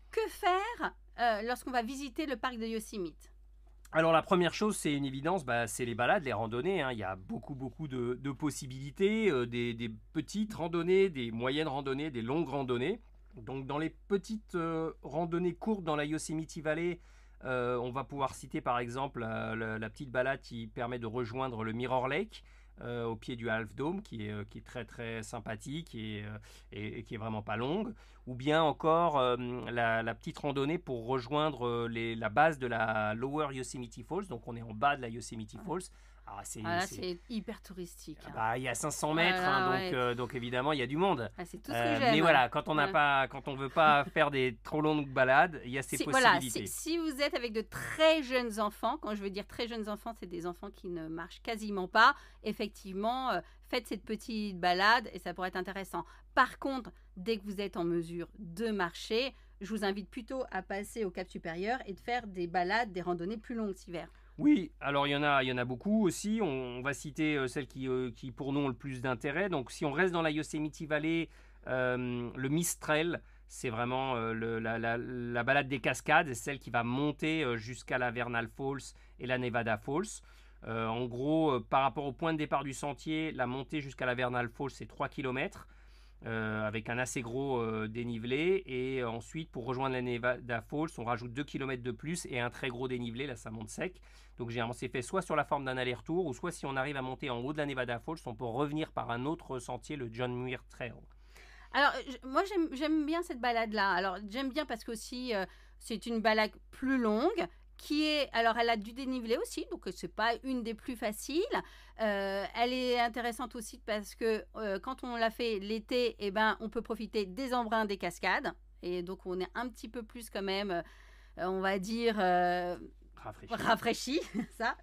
que faire lorsqu'on va visiter le parc de Yosemite ? Alors la première chose, c'est une évidence, c'est les balades, les randonnées. Il y a beaucoup de possibilités, des petites randonnées, des moyennes randonnées, des longues randonnées. Donc dans les petites randonnées courtes dans la Yosemite Valley, on va pouvoir citer par exemple la petite balade qui permet de rejoindre le Mirror Lake au pied du Half Dome, qui est très très sympathique et qui est vraiment pas longue. Ou bien encore la petite randonnée pour rejoindre la base de la Lower Yosemite Falls. Donc on est en bas de la Yosemite Falls. C'est hyper touristique. Il y a 500 mètres, donc évidemment il y a du monde. C'est tout ce que j'aime. Mais voilà, quand on ne veut pas faire des trop longues balades, il y a ces possibilités. Voilà, si vous êtes avec de très jeunes enfants, quand je veux dire très jeunes enfants, c'est des enfants qui ne marchent quasiment pas. Effectivement, faites cette petite balade et ça pourrait être intéressant. Par contre, dès que vous êtes en mesure de marcher, je vous invite plutôt à passer au Cap Supérieur et de faire des balades, des randonnées plus longues cet hiver. Oui, alors il y en a beaucoup aussi. On va citer celles qui pour nous ont le plus d'intérêt. Donc si on reste dans la Yosemite Valley, le Mist Trail, c'est vraiment la balade des cascades, c'est celle qui va monter jusqu'à la Vernal Falls et la Nevada Falls. En gros, par rapport au point de départ du sentier, la montée jusqu'à la Vernal Falls, c'est 3 km. Avec un assez gros dénivelé, et ensuite pour rejoindre la Nevada Falls on rajoute 2 km de plus et un très gros dénivelé, là ça monte sec, donc généralement c'est fait soit sur la forme d'un aller-retour ou soit si on arrive à monter en haut de la Nevada Falls on peut revenir par un autre sentier, le John Muir Trail. Alors moi j'aime bien cette balade là, alors j'aime bien parce que aussi c'est une balade plus longue, alors elle a du dénivelé aussi, donc c'est pas une des plus faciles. Elle est intéressante aussi parce que quand on l'a fait l'été, on peut profiter des embruns des cascades, et donc on est un petit peu plus quand même, on va dire rafraîchi. Ça.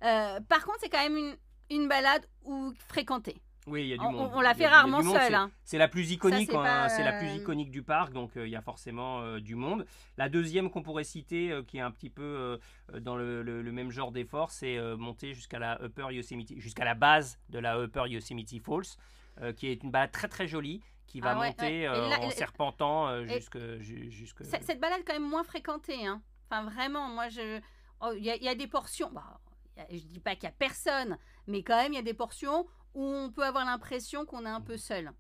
Par contre, c'est quand même une balade fréquentée. Oui, il y a du monde. On la fait rarement seule. C'est la plus iconique, c'est la plus iconique du parc, donc il y a forcément du monde. La deuxième qu'on pourrait citer, qui est un petit peu dans le même genre d'effort, c'est monter jusqu'à la jusqu'à la base de la Upper Yosemite Falls, qui est une balade très très jolie, qui va monter en serpentant jusque. Cette balade est quand même moins fréquentée. Hein. Enfin, vraiment, moi, il y a des portions. Je dis pas qu'il y a personne, mais quand même, il y a des portions où on peut avoir l'impression qu'on est un peu seul,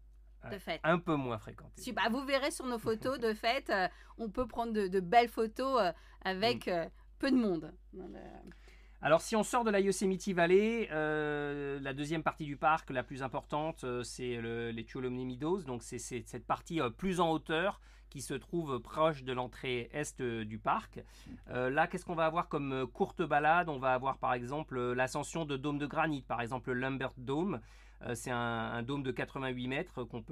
de fait. Un peu moins fréquenté. Vous verrez sur nos photos, de fait, on peut prendre de belles photos avec peu de monde. Alors, si on sort de la Yosemite Valley, la deuxième partie du parc, la plus importante, c'est les Tuolumne Meadows. Donc, c'est cette partie plus en hauteur qui se trouve proche de l'entrée est du parc. Là, qu'est-ce qu'on va avoir comme courte balade ? On va avoir par exemple l'ascension de dômes de granit, par exemple le Lambert Dome. C'est un dôme de 88 mètres dont on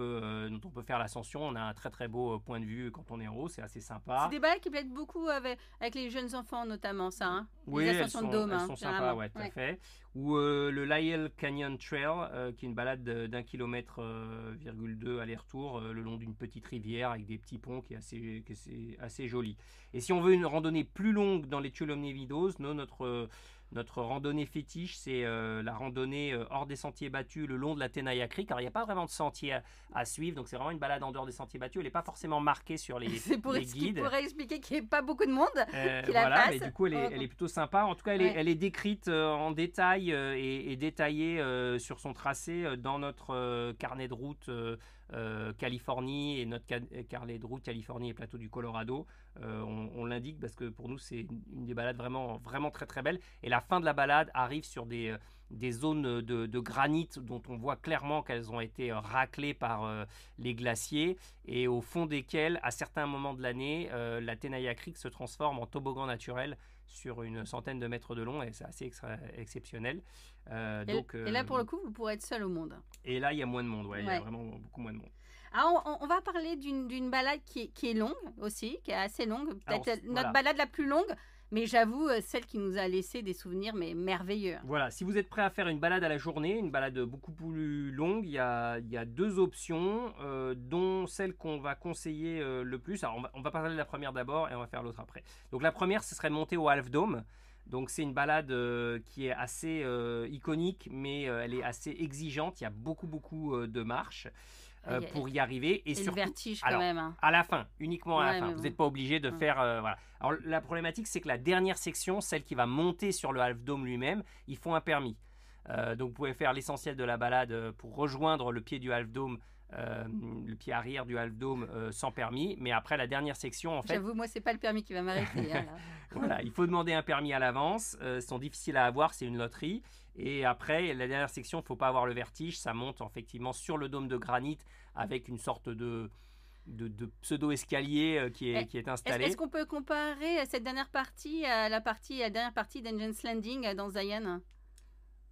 peut faire l'ascension. On a un très très beau point de vue quand on est en haut, c'est assez sympa. C'est des balades qui plaisent beaucoup avec les jeunes enfants notamment, ça. Hein, oui, les ascensions de dôme. Elles sont sympas, ouais, tout à fait. Ou le Lyell Canyon Trail, qui est une balade d'1,2 km aller-retour le long d'une petite rivière avec des petits ponts qui est assez joli. Et si on veut une randonnée plus longue dans les Tuolumne Meadows, notre randonnée fétiche, c'est la randonnée hors des sentiers battus le long de la Tenaya Creek. Alors, il n'y a pas vraiment de sentier à suivre, donc c'est vraiment une balade en dehors des sentiers battus. Elle n'est pas forcément marquée sur les guides. C'est pourrait expliquer qu'il n'y ait pas beaucoup de monde qui la voilà, passe. Mais du coup, elle est plutôt sympa. En tout cas, elle est décrite en détail et détaillée sur son tracé dans notre carnet de route Californie et notre carnet de route Californie et plateau du Colorado. On l'indique parce que pour nous, c'est une des balades vraiment, vraiment très très belles. Et la fin de la balade arrive sur des zones de granit dont on voit clairement qu'elles ont été raclées par les glaciers et au fond desquelles, à certains moments de l'année, la Tenaya Creek se transforme en toboggan naturel sur une centaine de mètres de long et c'est assez exceptionnel. Et là, pour le coup, vous pourrez être seul au monde. Et là, il y a moins de monde, il y a vraiment beaucoup moins de monde. Alors, on va parler d'une balade qui est longue aussi, qui est assez longue. Peut-être notre balade la plus longue, mais j'avoue, celle qui nous a laissé des souvenirs mais merveilleux. Voilà, si vous êtes prêt à faire une balade à la journée, une balade beaucoup plus longue, il y a 2 options, dont celle qu'on va conseiller le plus. Alors, on va parler de la première d'abord et on va faire l'autre après. Donc, la première, ce serait de monter au Half Dome. Donc, c'est une balade qui est assez iconique, mais elle est assez exigeante. Il y a beaucoup de marches. Pour y arriver et surtout le vertige quand même. Hein. À la fin, uniquement à la fin. Vous n'êtes pas obligé de faire voilà. Alors la problématique c'est que la dernière section, celle qui va monter sur le Half Dome lui-même, il faut un permis. Donc vous pouvez faire l'essentiel de la balade pour rejoindre le pied du Half Dome, le pied arrière du Half Dome sans permis, mais après la dernière section en fait. J'avoue, moi c'est pas le permis qui va m'arrêter. Hein, voilà, il faut demander un permis à l'avance. Ils sont difficiles à avoir, c'est une loterie. Et après, la dernière section, il ne faut pas avoir le vertige. Ça monte effectivement sur le dôme de granit avec une sorte de pseudo-escalier qui est installé. Est-ce qu'on peut comparer cette dernière partie à la dernière partie d'Engine's Landing dans Zion?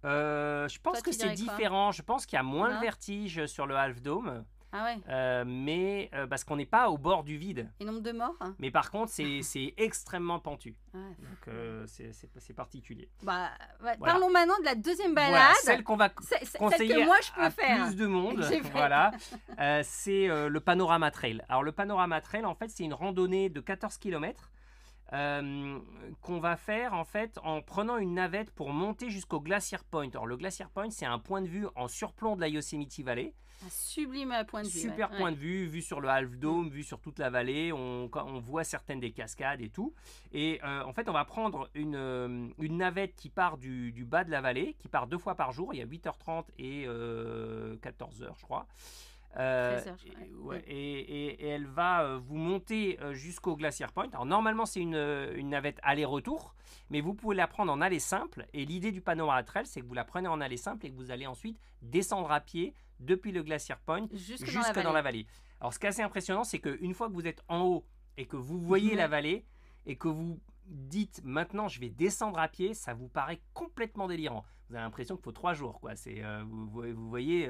Je pense que c'est différent. Je pense qu'il y a moins de vertige sur le Half Dome. Ah ouais. Mais parce qu'on n'est pas au bord du vide. Et nombre de morts. Mais par contre, c'est extrêmement pentu. Ouais, donc c'est particulier. Voilà. Parlons maintenant de la deuxième balade. Voilà, celle qu'on va conseiller celle que moi, je peux faire. Plus de monde. Voilà. C'est le Panorama Trail. Alors le Panorama Trail, en fait, c'est une randonnée de 14 km. Qu'on va faire en fait en prenant une navette pour monter jusqu'au Glacier Point. Alors le Glacier Point, c'est un point de vue en surplomb de la Yosemite Valley. Un sublime point de vue. Super point de vue sur le Half Dome, vue sur toute la vallée. On voit certaines des cascades et tout. Et en fait, on va prendre une navette qui part du bas de la vallée, qui part 2 fois par jour. Il y a 8h30 et 14h, je crois. 13h, et elle va vous monter jusqu'au Glacier Point. Alors normalement c'est une navette aller-retour, mais vous pouvez la prendre en aller simple. Et l'idée du Panorama Trail, c'est que vous la prenez en aller simple et que vous allez ensuite descendre à pied depuis le Glacier Point jusque dans la vallée. Alors ce qui est assez impressionnant, c'est qu'une fois que vous êtes en haut et que vous voyez la vallée et que vous dites maintenant je vais descendre à pied, ça vous paraît complètement délirant. Vous avez l'impression qu'il faut 3 jours, quoi. Vous voyez.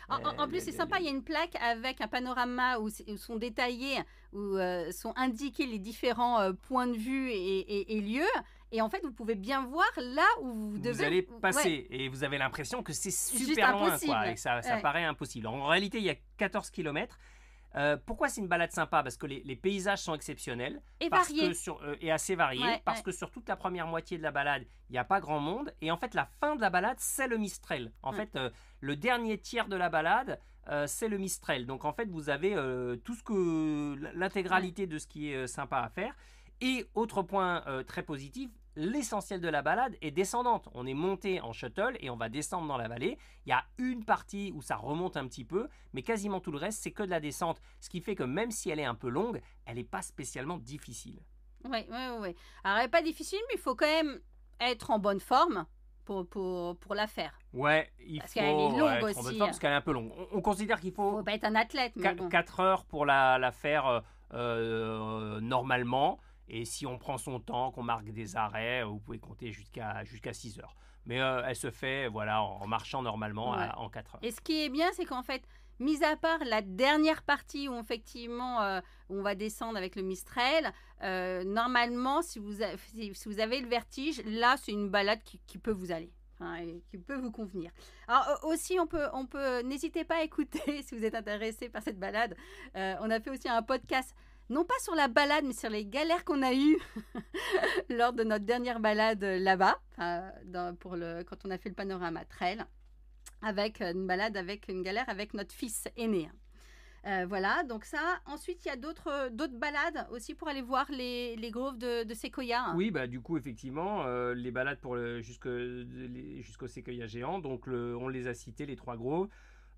En plus, c'est sympa, il y a une plaque avec un panorama où sont détaillés, où sont indiqués les différents points de vue et lieux. Et en fait, vous pouvez bien voir là où vous allez passer. Et vous avez l'impression que c'est super loin, quoi, et que ça paraît impossible. En réalité, il y a 14 km. Pourquoi c'est une balade sympa? Parce que les paysages sont exceptionnels et variés et assez variés, parce que sur toute la première moitié de la balade il n'y a pas grand monde et en fait la fin de la balade c'est le Mistral. En fait le dernier tiers de la balade c'est le Mistral, donc en fait vous avez l'intégralité de ce qui est sympa à faire. Et autre point très positif, l'essentiel de la balade est descendante. On est monté en shuttle et on va descendre dans la vallée. Il y a une partie où ça remonte un petit peu, mais quasiment tout le reste, c'est que de la descente. Ce qui fait que même si elle est un peu longue, elle n'est pas spécialement difficile. Oui. Alors, elle n'est pas difficile, mais il faut quand même être en bonne forme pour la faire. Ouais, parce qu'elle est longue aussi. En bonne forme, parce qu'elle est un peu longue. On considère qu'il faut pas être un athlète. 4 heures pour la faire normalement. Et si on prend son temps, qu'on marque des arrêts, vous pouvez compter jusqu'à 6 heures. Mais elle se fait en marchant normalement en 4 heures. Et ce qui est bien, c'est qu'en fait, mis à part la dernière partie où effectivement on va descendre avec le Mistral, normalement, si vous avez le vertige, là, c'est une balade qui peut vous aller. Et qui peut vous convenir. Alors aussi, on peut n'hésitez pas à écouter si vous êtes intéressé par cette balade. On a fait aussi un podcast, non pas sur la balade, mais sur les galères qu'on a eues lors de notre dernière balade là-bas, quand on a fait le Panorama Trail, avec une balade, avec une galère avec notre fils aîné. Voilà, donc ça. Ensuite, il y a d'autres balades aussi pour aller voir les groves de séquoia. Oui, du coup, effectivement, les balades jusqu'au séquoia géant, donc on les a cités, les 3 groves.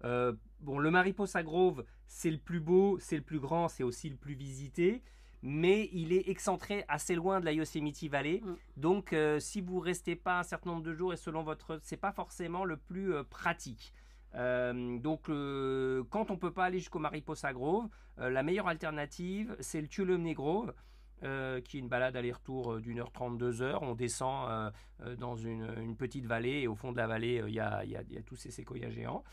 Le Mariposa Grove, c'est le plus beau, c'est le plus grand, c'est aussi le plus visité, mais il est excentré assez loin de la Yosemite Valley. Donc, si vous ne restez pas un certain nombre de jours et selon c'est pas forcément le plus pratique. Donc, quand on ne peut pas aller jusqu'au Mariposa Grove, la meilleure alternative, c'est le Tuolumne Grove, qui est une balade aller-retour d'1h30, 2h. On descend dans une petite vallée, et au fond de la vallée, il y a tous ces séquoias géants,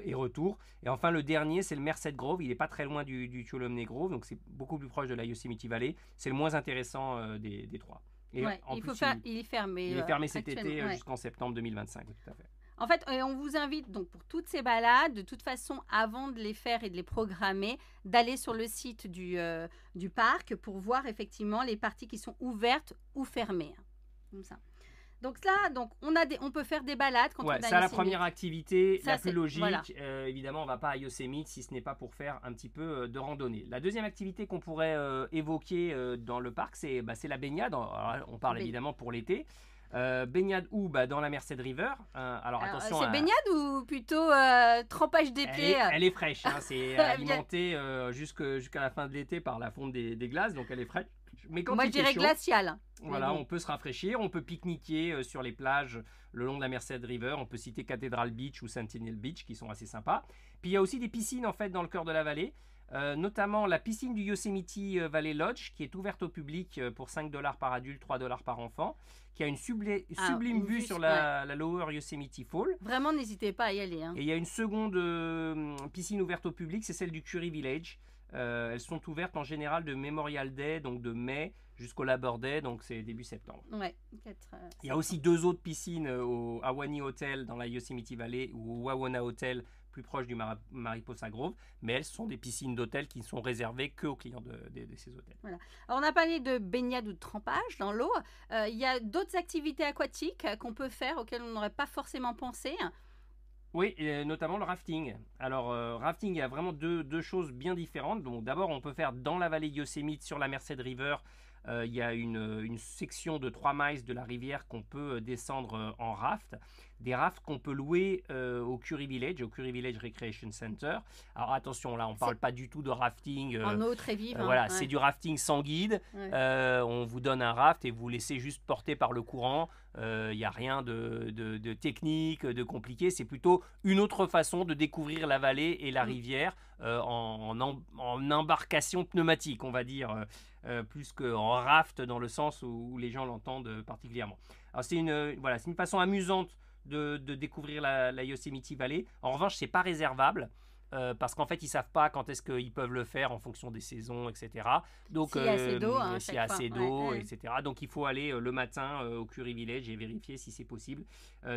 et retour. Et enfin, le dernier, c'est le Merced Grove. Il n'est pas très loin du Tuolumne Grove, donc c'est beaucoup plus proche de la Yosemite Valley. C'est le moins intéressant des 3. Et il est fermé. Il est fermé cet été jusqu'en septembre 2025, tout à fait. En fait, on vous invite donc pour toutes ces balades, de toute façon, avant de les faire et de les programmer, d'aller sur le site du parc pour voir effectivement les parties qui sont ouvertes ou fermées. Comme ça. Donc là, on peut faire des balades quand on a c'est la première activité, la plus logique. Voilà. Évidemment, on ne va pas à Yosemite si ce n'est pas pour faire un petit peu de randonnée. La deuxième activité qu'on pourrait évoquer dans le parc, c'est la baignade. Alors, on parle évidemment pour l'été. Baignade dans la Merced River. Alors attention. C'est baignade ou plutôt trempage des pieds? Elle est fraîche. C'est alimenté jusqu'à la fin de l'été par la fonte des glaces, donc elle est fraîche. Mais quand moi je dirais glaciale. Voilà, on peut se rafraîchir, on peut pique-niquer sur les plages le long de la Merced River. On peut citer Cathedral Beach ou Sentinel Beach qui sont assez sympas. Puis il y a aussi des piscines en fait dans le cœur de la vallée. Notamment la piscine du Yosemite Valley Lodge qui est ouverte au public pour $5 par adulte, $3 par enfant, qui a une sublime vue sur la Lower Yosemite Fall. Vraiment, n'hésitez pas à y aller. Et il y a une seconde piscine ouverte au public, c'est celle du Curry Village. Elles sont ouvertes en général de Memorial Day, donc de mai, jusqu'au Labor Day, donc c'est début septembre. Il y a aussi 2 autres piscines au Ahwahnee Hotel dans la Yosemite Valley ou au Wawona Hotel plus proche du Mariposa Grove, mais elles sont des piscines d'hôtel qui ne sont réservées qu'aux clients de ces hôtels. Voilà. Alors on a parlé de baignade ou de trempage dans l'eau. Il y a d'autres activités aquatiques qu'on peut faire auxquelles on n'aurait pas forcément pensé. Oui, et notamment le rafting. Alors, rafting, il y a vraiment deux choses bien différentes. Donc, d'abord, on peut faire dans la vallée Yosemite, sur la Merced River. Il y a une section de 3 miles de la rivière qu'on peut descendre en raft. Des rafts qu'on peut louer au Curry Village Recreation Center. Alors attention, là on ne parle pas du tout de rafting en eau très vive. C'est du rafting sans guide. On vous donne un raft et vous vous laissez juste porter par le courant. Il n'y a rien de technique, de compliqué. C'est plutôt une autre façon de découvrir la vallée et la rivière en embarcation pneumatique, on va dire, plus qu'en raft dans le sens où les gens l'entendent particulièrement. Alors c'est une façon amusante de découvrir la Yosemite Valley. En revanche, c'est pas réservable parce qu'en fait, ils savent pas quand est-ce qu'ils peuvent le faire en fonction des saisons, etc. Donc, s'il y a assez d'eau, s'il y a assez d'eau, etc. Donc, il faut aller le matin au Curry Village et vérifier si c'est possible.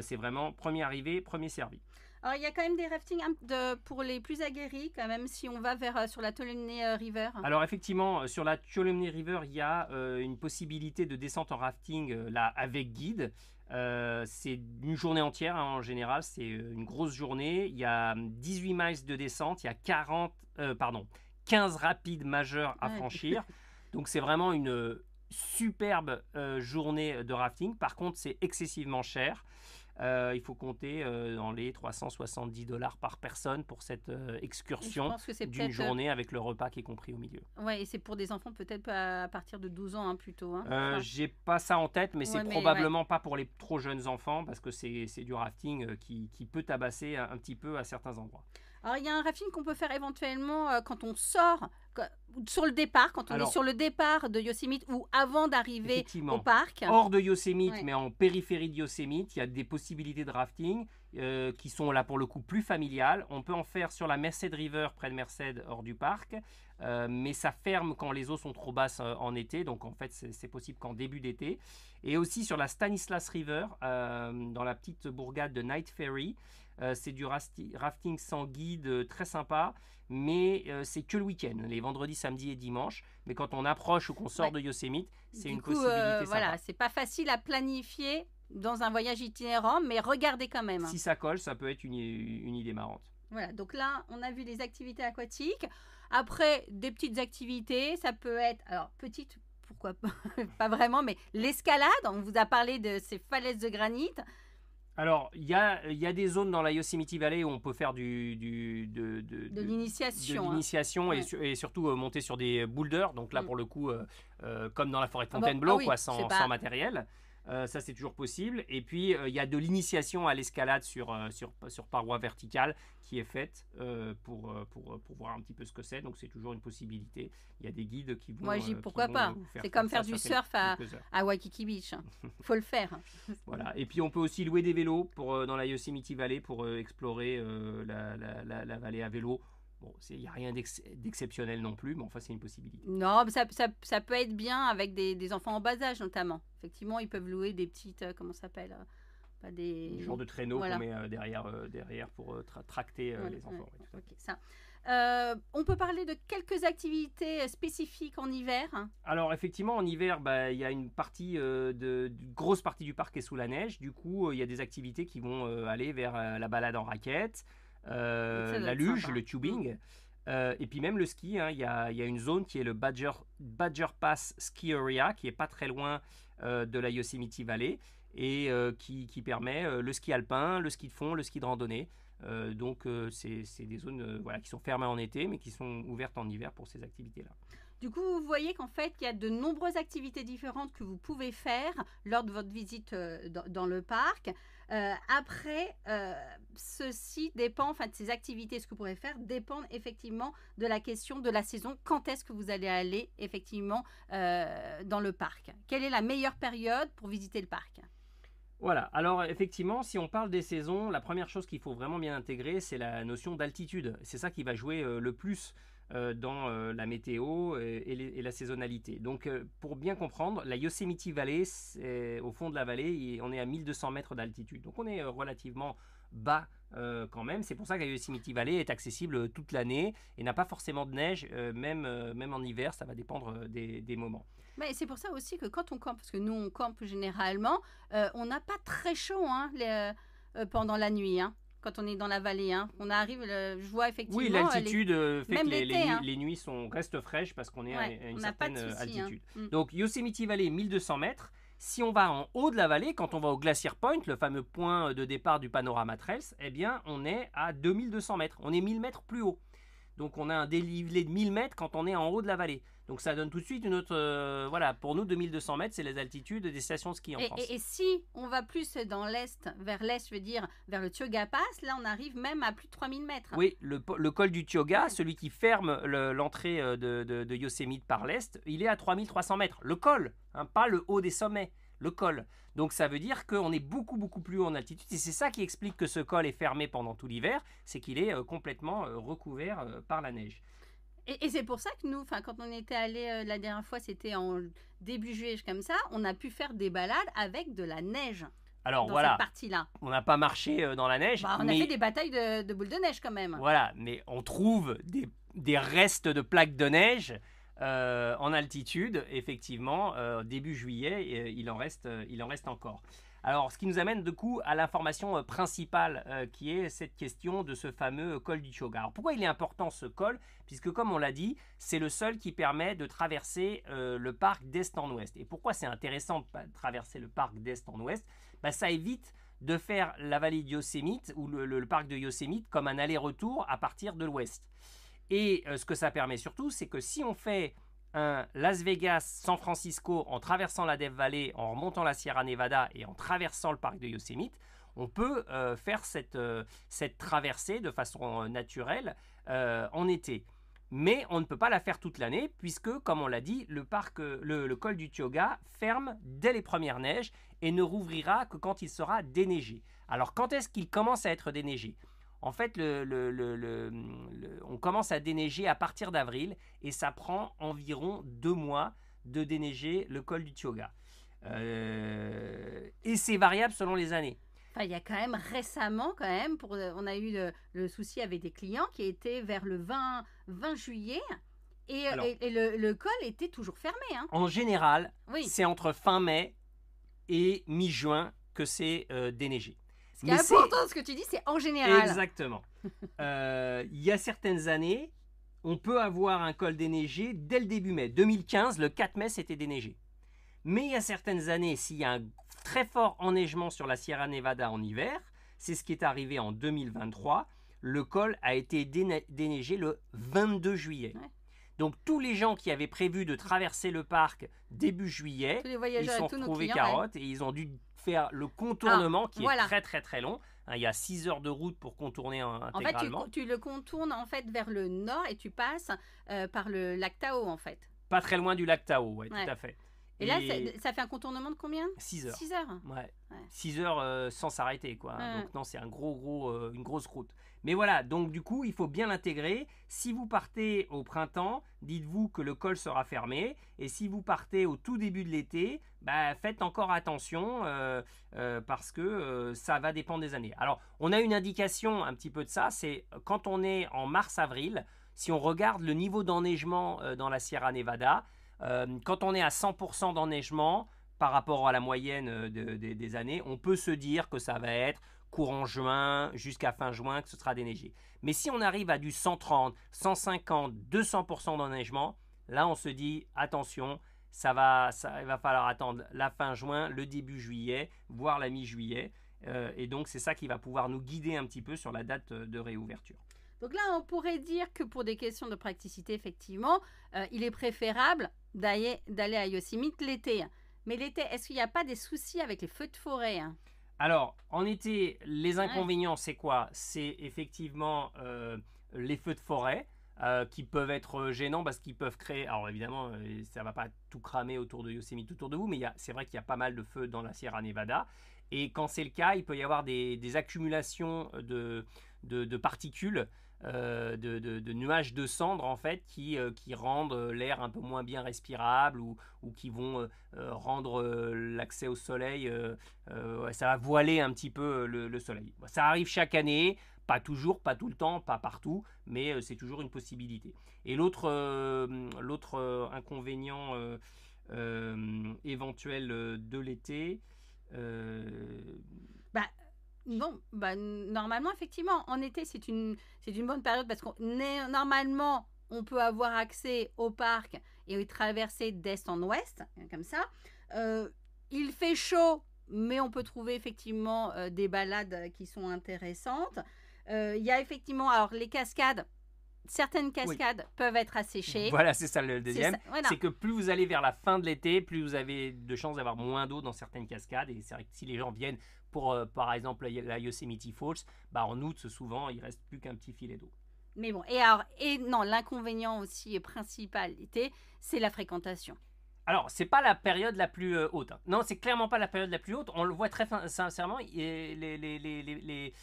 C'est vraiment premier arrivé, premier servi. Alors, il y a quand même des raftings pour les plus aguerris, quand même, si on va sur la Tuolumne River. Alors, effectivement, sur la Tuolumne River, il y a une possibilité de descente en rafting là, avec guide. C'est une journée entière en général, c'est une grosse journée. Il y a 18 miles de descente, il y a 15 rapides majeurs à franchir. Donc, c'est vraiment une superbe journée de rafting. Par contre, c'est excessivement cher. Il faut compter dans les $370 par personne pour cette excursion d'une journée avec le repas qui est compris au milieu. Ouais, et c'est pour des enfants peut-être à partir de 12 ans plutôt. J'ai pas ça en tête, mais c'est probablement pas pour les trop jeunes enfants parce que c'est du rafting qui peut tabasser un petit peu à certains endroits. Alors, il y a un rafting qu'on peut faire éventuellement quand on sort. sur le départ, quand on Alors, est sur le départ de Yosemite ou avant d'arriver effectivement, au parc. hors de Yosemite, Ouais. mais en périphérie de Yosemite, il y a des possibilités de rafting qui sont là pour le coup plus familiales. On peut en faire sur la Merced River près de Merced hors du parc, mais ça ferme quand les eaux sont trop basses en été, donc en fait c'est possible qu'en début d'été. Et aussi sur la Stanislas River, dans la petite bourgade de Night Ferry, c'est du rafting sans guide très sympa, mais c'est que le week-end, les vendredis, samedis et dimanches. Mais quand on approche ou qu'on sort Ouais. de Yosemite, c'est Du une coup, possibilité voilà, sympa. c'est pas facile à planifier dans un voyage itinérant, mais regardez quand même. Si ça colle, ça peut être une idée marrante. Voilà, donc là, on a vu les activités aquatiques. Après, des petites activités, ça peut être, alors petites, pourquoi pas, pas vraiment, mais l'escalade, on vous a parlé de ces falaises de granit. Alors, il y a des zones dans la Yosemite Valley où on peut faire de L'initiation. Hein. l'initiation Ouais. et surtout monter sur des boulders. Donc là, Mm. pour le coup, comme dans la forêt de Ah bon, Fontainebleau, ah oui, quoi, c'est sans pas- matériel. Ça, c'est toujours possible. Et puis, il y a de l'initiation à l'escalade sur paroi verticale qui est faite pour voir un petit peu ce que c'est. Donc, c'est toujours une possibilité. Il y a des guides qui vont. Moi, je dis qui pourquoi vont pas. vous C'est comme ça faire du sur surf quelques heures. à Waikiki Beach. Faut le faire. Voilà. Et puis on peut aussi louer des vélos dans la Yosemite Valley pour explorer la vallée à vélo. Bon, il n'y a rien d'exceptionnel non plus, mais enfin c'est une possibilité. Non, mais ça peut être bien avec des enfants en bas âge notamment. Effectivement, ils peuvent louer des petites, comment ça s'appelle pas des... Le genre de traîneau Voilà. qu'on met derrière pour tracter Voilà, les enfants. ouais. Oui, tout à fait. Ok, ça. On peut parler de quelques activités spécifiques en hiver. Alors effectivement en hiver, il y a une partie grosse partie du parc est sous la neige. Du coup il y a des activités qui vont aller vers la balade en raquette, Ça doit la être luge, sympa. le tubing. Et puis même le ski, hein. Il y a une zone qui est le Badger Pass Ski Area qui est pas très loin de la Yosemite Valley et qui permet le ski alpin, le ski de fond, le ski de randonnée. Donc c'est des zones voilà, qui sont fermées en été mais qui sont ouvertes en hiver pour ces activités-là. Du coup, vous voyez qu'en fait, il y a de nombreuses activités différentes que vous pouvez faire lors de votre visite dans le parc. Après, ceci dépend, enfin, de ces activités, ce que vous pourrez faire, dépendent effectivement de la question de la saison. Quand est-ce que vous allez aller effectivement dans le parc? Quelle est la meilleure période pour visiter le parc? Voilà, alors effectivement, si on parle des saisons, la première chose qu'il faut vraiment bien intégrer, c'est la notion d'altitude. C'est ça qui va jouer le plus dans la météo et la saisonnalité. Donc pour bien comprendre, la Yosemite Valley, au fond de la vallée, on est à 1200 mètres d'altitude. Donc on est relativement bas quand même. C'est pour ça que la Yosemite Valley est accessible toute l'année et n'a pas forcément de neige, même en hiver, ça va dépendre des moments. Mais c'est pour ça aussi que quand on campe, parce que nous on campe généralement, on n'a pas très chaud hein, pendant la nuit. Hein, quand on est dans la vallée, hein. On arrive, je vois effectivement. Oui, l'altitude fait même que l'été, hein. les nuits restent fraîches parce qu'on est Ouais, à une on n'a pas de certaine souci, hein. altitude. Mm. Donc Yosemite Valley, 1200 mètres. Si on va en haut de la vallée, quand on va au Glacier Point, le fameux point de départ du Panorama Trails, eh bien on est à 2200 mètres. On est 1000 mètres plus haut. Donc on a un dénivelé de 1000 mètres quand on est en haut de la vallée. Donc ça donne tout de suite une autre... voilà, pour nous, 2200 mètres, c'est les altitudes des stations de ski en France. Et si on va plus dans l'est, vers l'est, je veux dire, vers le Tioga Pass, là on arrive même à plus de 3000 mètres. Oui, le col du Tioga, celui qui ferme l'entrée de Yosemite par l'est, il est à 3300 mètres. Le col, hein, pas le haut des sommets, le col. Donc ça veut dire qu'on est beaucoup plus haut en altitude. Et c'est ça qui explique que ce col est fermé pendant tout l'hiver, c'est qu'il est complètement recouvert par la neige. Et c'est pour ça que nous, quand on était allé la dernière fois, c'était en début juillet comme ça, on a pu faire des balades avec de la neige. Alors dans voilà, cette partie-là. On n'a pas marché dans la neige. On a fait des batailles de boules de neige quand même. Voilà, mais on trouve des restes de plaques de neige en altitude, effectivement, début juillet, il en reste encore. Alors, ce qui nous amène du coup à l'information principale qui est cette question de ce fameux col du Tioga. Alors, pourquoi il est important ce col? Puisque comme on l'a dit, c'est le seul qui permet de traverser le parc d'est en ouest. Et pourquoi c'est intéressant de traverser le parc d'est en ouest? Ça évite de faire la vallée de Yosemite ou le parc de Yosemite comme un aller-retour à partir de l'ouest. Et ce que ça permet surtout, c'est que si on fait un Las Vegas-San Francisco en traversant la Death Valley, en remontant la Sierra Nevada et en traversant le parc de Yosemite, on peut faire cette traversée de façon naturelle en été. Mais on ne peut pas la faire toute l'année puisque, comme on l'a dit, le col du Tioga ferme dès les premières neiges et ne rouvrira que quand il sera déneigé. Alors, quand est-ce qu'il commence à être déneigé? En fait, on commence à déneiger à partir d'avril et ça prend environ 2 mois de déneiger le col du Tioga. Et c'est variable selon les années. Enfin, il y a quand même récemment, on a eu le souci avec des clients qui étaient vers le 20 juillet et le col était toujours fermé. Hein. En général, Oui. c'est entre fin mai et mi-juin que c'est déneigé. Ce qui est important, ce que tu dis, c'est en général. Exactement. Il y a certaines années, on peut avoir un col déneigé dès le début mai. 2015, le 4 mai, c'était déneigé. Mais il y a certaines années, s'il y a un très fort enneigement sur la Sierra Nevada en hiver, c'est ce qui est arrivé en 2023, le col a été déneigé le 22 juillet. Ouais. Donc tous les gens qui avaient prévu de traverser le parc début juillet, ils se sont retrouvés carottes et ils ont dû faire le contournement qui est très très très long. Il y a 6 heures de route pour contourner intégralement. En fait, tu le contournes en fait vers le nord et tu passes par le lac Tahoe en fait. Pas très loin du lac Tahoe, ouais. Tout à fait. Et là, ça fait un contournement de combien? 6 heures. 6 heures. Ouais. 6 heures sans s'arrêter, quoi. Donc non, c'est une grosse route. Mais voilà, donc du coup, il faut bien l'intégrer. Si vous partez au printemps, dites-vous que le col sera fermé. Et si vous partez au tout début de l'été, faites encore attention parce que ça va dépendre des années. Alors, on a une indication un petit peu de ça. C'est quand on est en mars-avril, si on regarde le niveau d'enneigement dans la Sierra Nevada, quand on est à 100% d'enneigement par rapport à la moyenne des années, on peut se dire que ça va être courant juin jusqu'à fin juin que ce sera déneigé. Mais si on arrive à du 130, 150, 200% d'enneigement, là on se dit attention, il va falloir attendre la fin juin, le début juillet, voire la mi-juillet. Et donc c'est ça qui va pouvoir nous guider un petit peu sur la date de réouverture. Donc là, on pourrait dire que pour des questions de praticité, effectivement, il est préférable d'aller à Yosemite l'été. Mais l'été, est-ce qu'il n'y a pas des soucis avec les feux de forêt? Alors, en été, les inconvénients, c'est quoi? C'est effectivement les feux de forêt qui peuvent être gênants parce qu'ils peuvent créer... Alors évidemment, ça ne va pas tout cramer autour de Yosemite, autour de vous, mais c'est vrai qu'il y a pas mal de feux dans la Sierra Nevada. Et quand c'est le cas, il peut y avoir des accumulations de particules, de nuages de cendres en fait qui rendent l'air un peu moins bien respirable ou qui vont rendre l'accès au soleil, ça va voiler un petit peu le soleil. Ça arrive chaque année, pas toujours, pas tout le temps, pas partout, mais c'est toujours une possibilité. Et l'autre inconvénient éventuel de l'été, normalement, effectivement, en été, c'est une bonne période parce normalement, on peut avoir accès au parc et y traverser d'est en ouest, comme ça. Il fait chaud, mais on peut trouver effectivement des balades qui sont intéressantes. Il y a effectivement, alors les cascades, certaines cascades peuvent être asséchées. Voilà, c'est ça le deuxième. C'est que plus vous allez vers la fin de l'été, plus vous avez de chances d'avoir moins d'eau dans certaines cascades. Et c'est vrai que si les gens viennent pour, par exemple, la Yosemite Falls, en août, souvent, il ne reste plus qu'un petit filet d'eau. Mais bon, l'inconvénient aussi principal l'été, c'est la fréquentation. Alors, c'est pas la période la plus haute. Non, c'est clairement pas la période la plus haute. On le voit très sincèrement. Les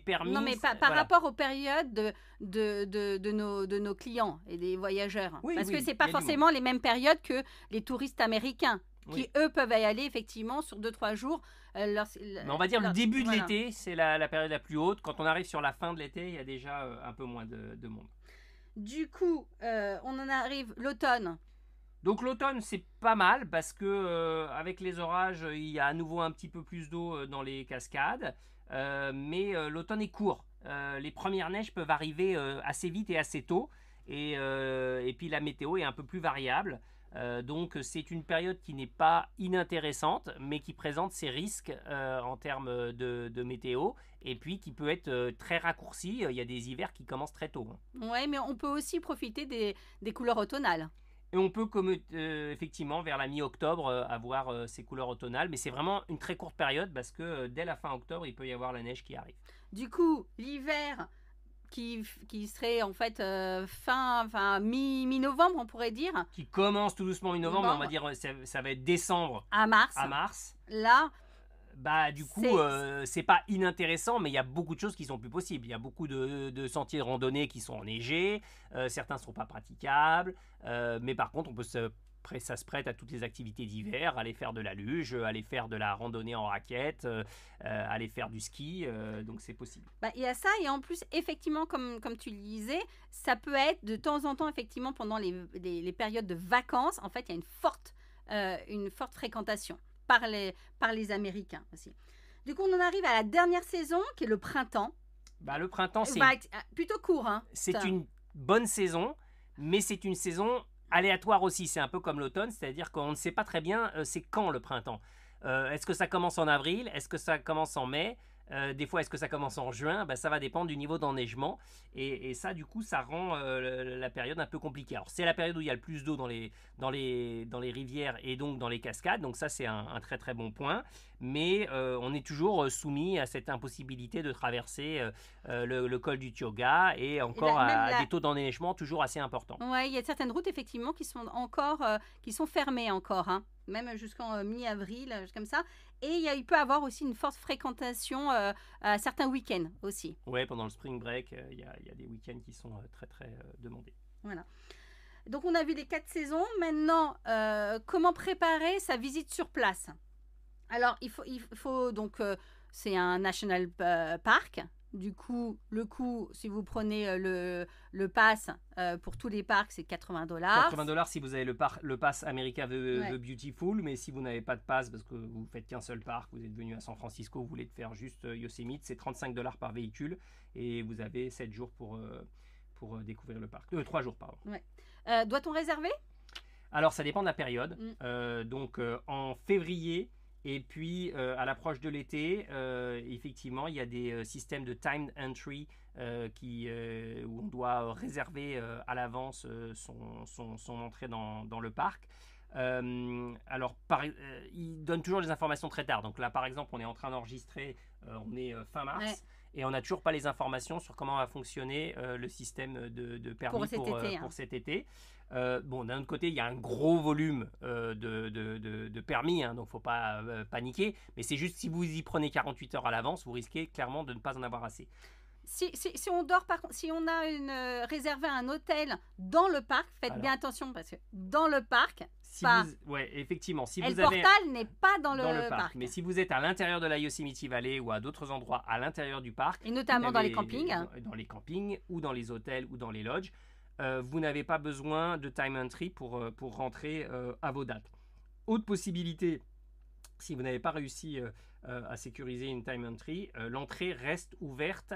permis. Non, mais par rapport aux périodes de nos clients et des voyageurs. Parce que c'est pas forcément les mêmes périodes que les touristes américains qui, eux, peuvent y aller effectivement sur 2-3 jours. Mais on va dire le début de l'été, c'est la période la plus haute. Quand on arrive sur la fin de l'été, il y a déjà un peu moins de monde. Du coup, on en arrive l'automne. Donc l'automne, c'est pas mal parce que avec les orages, il y a à nouveau un petit peu plus d'eau dans les cascades. Mais l'automne est court. Les premières neiges peuvent arriver assez vite et assez tôt. Et puis la météo est un peu plus variable. Donc c'est une période qui n'est pas inintéressante, mais qui présente ses risques en termes de météo. Et puis qui peut être très raccourcie. Il y a des hivers qui commencent très tôt. Oui, mais on peut aussi profiter des couleurs automnales. Et on peut, effectivement, vers la mi-octobre, avoir ces couleurs automnales. Mais c'est vraiment une très courte période parce que dès la fin octobre, il peut y avoir la neige qui arrive. Du coup, l'hiver, qui serait en fait mi-novembre, on pourrait dire. Qui commence tout doucement mi-novembre, mais on va dire ça va être décembre à mars. Là, bah du coup, c'est pas inintéressant, mais il y a beaucoup de choses qui sont plus possibles. Il y a beaucoup de sentiers de randonnée qui sont enneigés, certains ne sont pas praticables, mais par contre, ça se prête à toutes les activités d'hiver, aller faire de la luge, aller faire de la randonnée en raquette, aller faire du ski, donc c'est possible. Bah, il y a ça, et en plus, effectivement, comme tu le disais, ça peut être de temps en temps, effectivement, pendant les périodes de vacances, en fait, il y a une forte fréquentation par les Américains aussi. Du coup, on en arrive à la dernière saison, qui est le printemps. Bah, le printemps, c'est plutôt court. Hein, c'est une bonne saison, mais c'est une saison aléatoire aussi. C'est un peu comme l'automne, c'est-à-dire qu'on ne sait pas très bien c'est quand le printemps. Est-ce que ça commence en avril? Est-ce que ça commence en mai? Des fois, est-ce que ça commence en juin? Ça va dépendre du niveau d'enneigement. Et ça, du coup, ça rend la période un peu compliquée. Alors, c'est la période où il y a le plus d'eau dans les rivières et donc dans les cascades. Donc ça, c'est un très très bon point. Mais on est toujours soumis à cette impossibilité de traverser le col du Tioga et encore à des taux d'enneigement toujours assez importants. Oui, il y a certaines routes, effectivement, qui sont fermées encore, hein, même jusqu'en mi-avril, comme ça. Et il peut y avoir aussi une forte fréquentation à certains week-ends aussi. Oui, pendant le spring break, il y a des week-ends qui sont très très demandés. Voilà. Donc on a vu les 4 saisons. Maintenant, comment préparer sa visite sur place? Alors il faut donc c'est un national park. Du coup, le coût, si vous prenez le pass pour tous les parcs, c'est $80. $80 si vous avez le pass America the Beautiful, mais si vous n'avez pas de pass parce que vous ne faites qu'un seul parc, vous êtes venu à San Francisco, vous voulez faire juste Yosemite, c'est $35 par véhicule et vous avez 7 jours pour découvrir le parc. 3 jours, pardon. Ouais. Doit-on réserver? Alors, ça dépend de la période. Donc, en février... Et puis, à l'approche de l'été, effectivement, il y a des systèmes de timed entry où on doit réserver à l'avance son entrée dans le parc. Alors, il donne toujours les informations très tard. Donc là, par exemple, on est en train d'enregistrer, on est fin mars. Ouais. Et on n'a toujours pas les informations sur comment va fonctionner le système de permis pour cet été. Bon, d'un autre côté, il y a un gros volume de permis, hein, donc il ne faut pas paniquer. Mais c'est juste si vous y prenez 48 heures à l'avance, vous risquez clairement de ne pas en avoir assez. Si on dort, par contre, si on a réservé un hôtel dans le parc, faites bien attention parce que dans le parc, effectivement, si le portal n'est pas dans le parc. Mais si vous êtes à l'intérieur de la Yosemite Valley ou à d'autres endroits à l'intérieur du parc, et notamment dans les campings, dans les campings ou dans les hôtels ou dans les lodges, vous n'avez pas besoin de time entry pour rentrer à vos dates. Autre possibilité, si vous n'avez pas réussi à sécuriser une time entry, l'entrée reste ouverte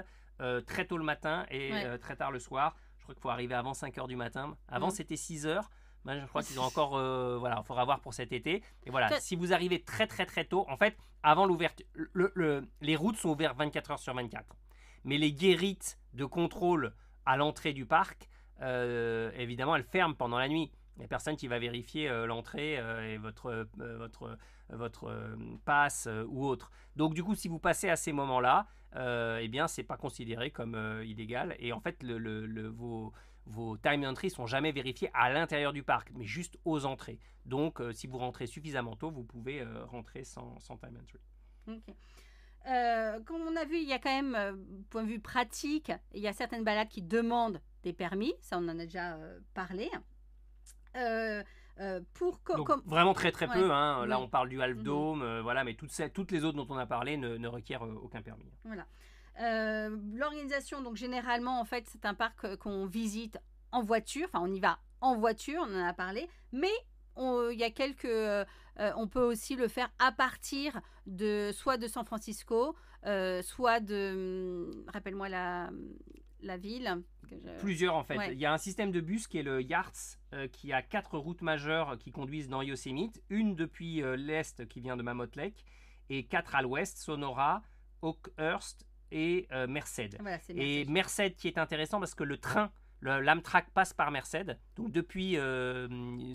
très tôt le matin et très tard le soir. Je crois qu'il faut arriver avant 5h du matin. Avant, c'était 6h. Je crois qu'ils ont encore... il faudra voir pour cet été. Et voilà, si vous arrivez très très très tôt, en fait, avant l'ouverture, les routes sont ouvertes 24h sur 24. Mais les guérites de contrôle à l'entrée du parc, évidemment, elles ferment pendant la nuit. Il n'y a personne qui va vérifier l'entrée et votre passe ou autre. Donc du coup, si vous passez à ces moments-là, eh bien, c'est pas considéré comme illégal. Et en fait, vos time entries sont jamais vérifiés à l'intérieur du parc, mais juste aux entrées. Donc, si vous rentrez suffisamment tôt, vous pouvez rentrer sans time entry. Ok. Comme on a vu, il y a quand même, point de vue pratique, il y a certaines balades qui demandent des permis. Ça, on en a déjà parlé. Vraiment très très peu, hein. Là on parle du Half Dome, voilà, mais toutes les autres dont on a parlé ne requièrent aucun permis. Voilà. L'organisation, donc généralement en fait c'est un parc qu'on visite en voiture, enfin on y va en voiture, on en a parlé, mais il y a on peut aussi le faire à partir soit de San Francisco, soit rappelle-moi la ville. Plusieurs en fait. Il y a un système de bus qui est le YARTS qui a 4 routes majeures qui conduisent dans Yosemite. Une depuis l'est qui vient de Mammoth Lake et 4 à l'ouest, Sonora, Oakhurst et Merced. Voilà, et Merced qui est intéressant parce que l'Amtrak passe par Merced, donc depuis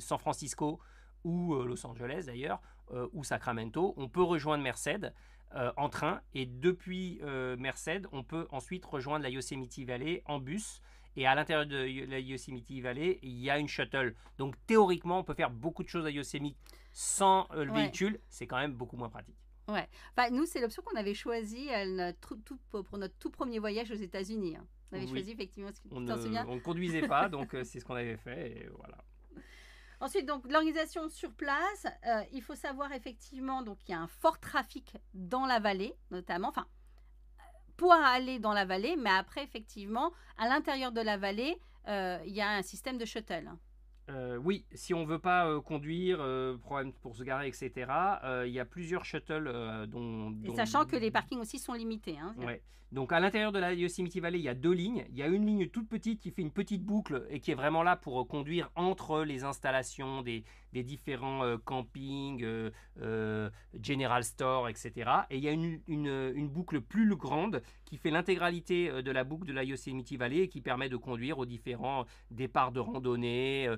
San Francisco ou Los Angeles d'ailleurs, ou Sacramento, on peut rejoindre Merced. en train. Et depuis Merced, on peut ensuite rejoindre la Yosemite Valley en bus. Et à l'intérieur de la Yosemite Valley, il y a une shuttle. Donc théoriquement, on peut faire beaucoup de choses à Yosemite sans le véhicule. C'est quand même beaucoup moins pratique. Ouais. Enfin, nous, c'est l'option qu'on avait choisie pour notre tout premier voyage aux États-Unis. Hein. On avait choisi effectivement. On ne conduisait pas, donc c'est ce qu'on avait fait. Et voilà. Ensuite, donc l'organisation sur place, il faut savoir effectivement donc il y a un fort trafic dans la vallée, notamment. Enfin, pour aller dans la vallée, mais après effectivement, à l'intérieur de la vallée, il y a un système de shuttle. Oui, si on ne veut pas conduire, problème pour se garer, etc., il y a plusieurs shuttles. Et sachant que les parkings aussi sont limités. Hein. Ouais. Donc à l'intérieur de la Yosemite Valley, il y a 2 lignes. Il y a une ligne toute petite qui fait une petite boucle et qui est vraiment là pour conduire entre les installations des différents campings, General Store, etc. Et il y a une boucle plus grande qui fait l'intégralité de la boucle de la Yosemite Valley et qui permet de conduire aux différents départs de randonnée,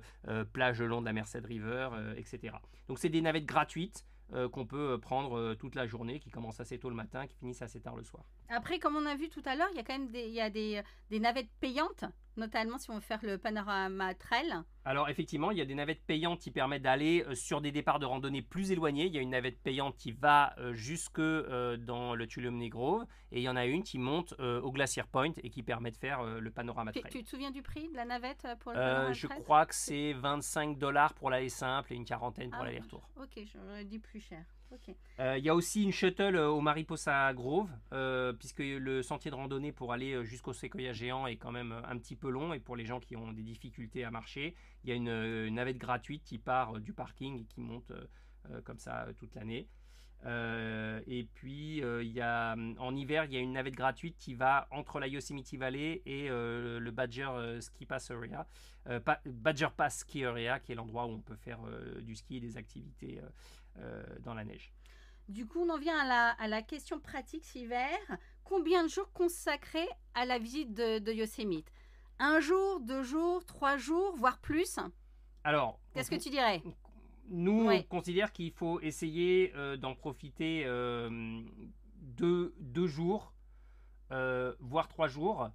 plages le long de la Merced River, etc. Donc c'est des navettes gratuites qu'on peut prendre toute la journée, qui commencent assez tôt le matin, qui finissent assez tard le soir. Après, comme on a vu tout à l'heure, il y a quand même des navettes payantes, notamment si on veut faire le Panorama Trail. Alors effectivement, il y a des navettes payantes qui permettent d'aller sur des départs de randonnée plus éloignés. Il y a une navette payante qui va jusque dans le Tuolumne Grove et il y en a une qui monte au Glacier Point et qui permet de faire le Panorama Trail. Tu te souviens du prix de la navette pour le Panorama Trail? Je crois que c'est $25 pour l'aller simple et une quarantaine pour l'aller-retour. Ok, j'aurais dit plus cher. Okay. Il y a aussi une shuttle au Mariposa Grove, puisque le sentier de randonnée pour aller jusqu'au séquoia géant est quand même un petit peu long, et pour les gens qui ont des difficultés à marcher, il y a une navette gratuite qui part du parking et qui monte comme ça toute l'année. Et puis en hiver, il y a une navette gratuite qui va entre la Yosemite Valley et le Badger Ski Pass Area, Badger Pass Ski Area, qui est l'endroit où on peut faire du ski et des activités dans la neige. Du coup, on en vient à la question pratique cet hiver. Combien de jours consacrés à la visite de Yosemite? 1 jour, 2 jours, 3 jours, voire plus? Alors, qu'est-ce que tu dirais? Nous, on considère qu'il faut essayer d'en profiter 2 jours, voire 3 jours.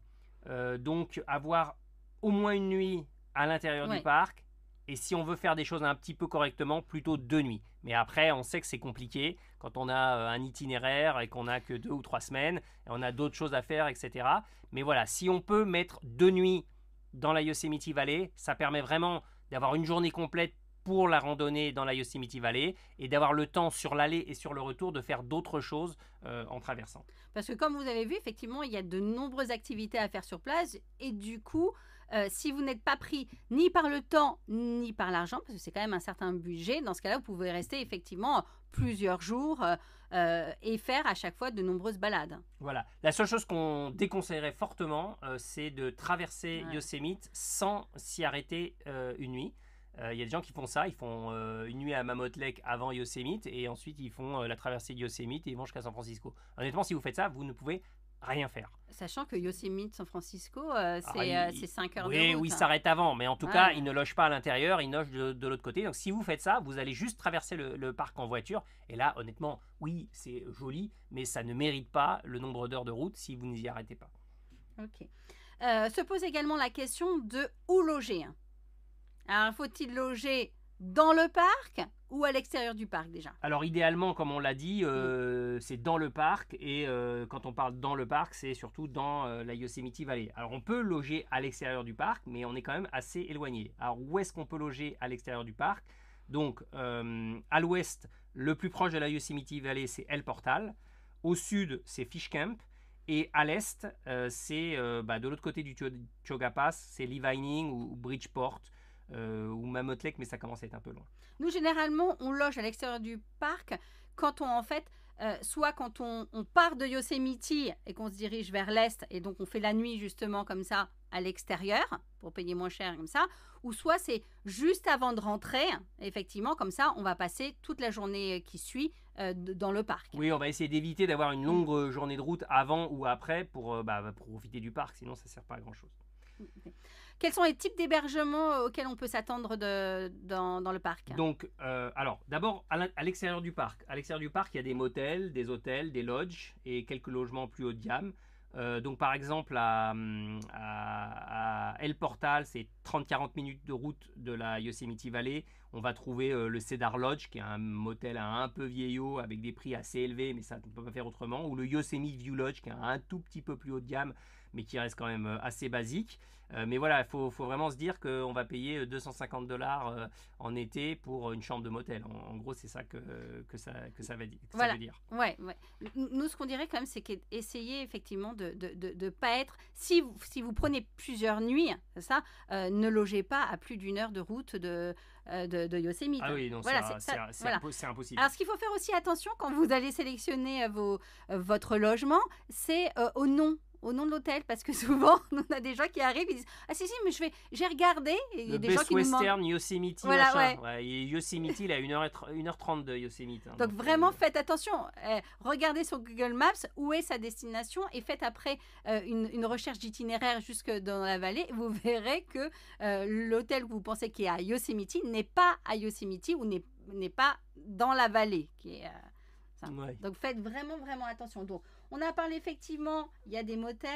Donc, avoir au moins une nuit à l'intérieur du parc. Et si on veut faire des choses un petit peu correctement, plutôt 2 nuits. Mais après, on sait que c'est compliqué quand on a un itinéraire et qu'on n'a que 2 ou 3 semaines. Et on a d'autres choses à faire, etc. Mais voilà, si on peut mettre 2 nuits dans la Yosemite Valley, ça permet vraiment d'avoir une journée complète pour la randonnée dans la Yosemite Valley et d'avoir le temps sur l'aller et sur le retour de faire d'autres choses en traversant. Parce que comme vous avez vu, effectivement, il y a de nombreuses activités à faire sur place et du coup, si vous n'êtes pas pris ni par le temps ni par l'argent, parce que c'est quand même un certain budget, dans ce cas-là, vous pouvez rester effectivement plusieurs jours et faire à chaque fois de nombreuses balades. Voilà. La seule chose qu'on déconseillerait fortement, c'est de traverser Yosemite sans s'y arrêter une nuit. Il y a des gens qui font ça, ils font une nuit à Mammoth Lake avant Yosemite et ensuite ils font la traversée de Yosemite et ils vont jusqu'à San Francisco. Honnêtement, si vous faites ça, vous ne pouvez rien faire. Sachant que Yosemite, San Francisco, c'est 5 heures de route. Oui, il s'arrête avant, mais en tout cas, il ne loge pas à l'intérieur, il loge de l'autre côté. Donc si vous faites ça, vous allez juste traverser le parc en voiture. Et là, honnêtement, oui, c'est joli, mais ça ne mérite pas le nombre d'heures de route si vous n'y arrêtez pas. Ok. Se pose également la question de où loger. Alors, faut-il loger dans le parc ou à l'extérieur du parc déjà? Alors idéalement, comme on l'a dit, c'est dans le parc et quand on parle dans le parc, c'est surtout dans la Yosemite Valley. Alors on peut loger à l'extérieur du parc, mais on est quand même assez éloigné. Alors où est-ce qu'on peut loger à l'extérieur du parc? Donc à l'ouest, le plus proche de la Yosemite Valley, c'est El Portal. Au sud, c'est Fish Camp. Et à l'est, c'est de l'autre côté du Tioga Pass, c'est Lee Vining ou Bridgeport. Ou Mammoth Lake, mais ça commence à être un peu loin. Nous, généralement, on loge à l'extérieur du parc quand on, soit quand on part de Yosemite et qu'on se dirige vers l'est et donc on fait la nuit justement comme ça à l'extérieur pour payer moins cher comme ça, ou soit c'est juste avant de rentrer, effectivement, comme ça on va passer toute la journée qui suit dans le parc. Oui, on va essayer d'éviter d'avoir une longue journée de route avant ou après pour profiter du parc, sinon ça ne sert pas à grand chose. Quels sont les types d'hébergements auxquels on peut s'attendre dans le parc? Donc, alors, d'abord, à l'extérieur du parc. À l'extérieur du parc, il y a des motels, des hôtels, des lodges et quelques logements plus haut de gamme. Donc, par exemple, à El Portal, c'est 30-40 minutes de route de la Yosemite Valley. On va trouver le Cedar Lodge, qui est un motel un peu vieillot avec des prix assez élevés, mais ça, on ne peut pas faire autrement. Ou le Yosemite View Lodge, qui est un tout petit peu plus haut de gamme, mais qui reste quand même assez basique. Mais voilà, il faut vraiment se dire qu'on va payer $250 en été pour une chambre de motel. En gros, c'est ça que ça veut dire. Voilà. Ça veut dire. Ouais. Nous, ce qu'on dirait quand même, c'est qu'essayer effectivement de pas être... Si vous prenez plusieurs nuits, ça, ne logez pas à plus d'1 heure de route de Yosemite. Ah oui, non, Voilà, c'est impossible. Alors, ce qu'il faut faire aussi attention quand vous allez sélectionner votre logement, c'est au nom de l'hôtel, parce que souvent on a des gens qui arrivent et disent si mais j'ai regardé, et il y a des gens qui nous Best Western demandent... Yosemite, Voilà, machin. Ouais, et Yosemite, il est à 1h30 de Yosemite. Donc vraiment faites attention, regardez sur Google Maps où est sa destination et faites après une recherche d'itinéraire jusque dans la vallée. Vous verrez que l'hôtel que vous pensez qui est à Yosemite n'est pas à Yosemite ou n'est pas dans la vallée qui est, ça. Ouais. Donc faites vraiment attention. Donc on a parlé effectivement, il y a des motels.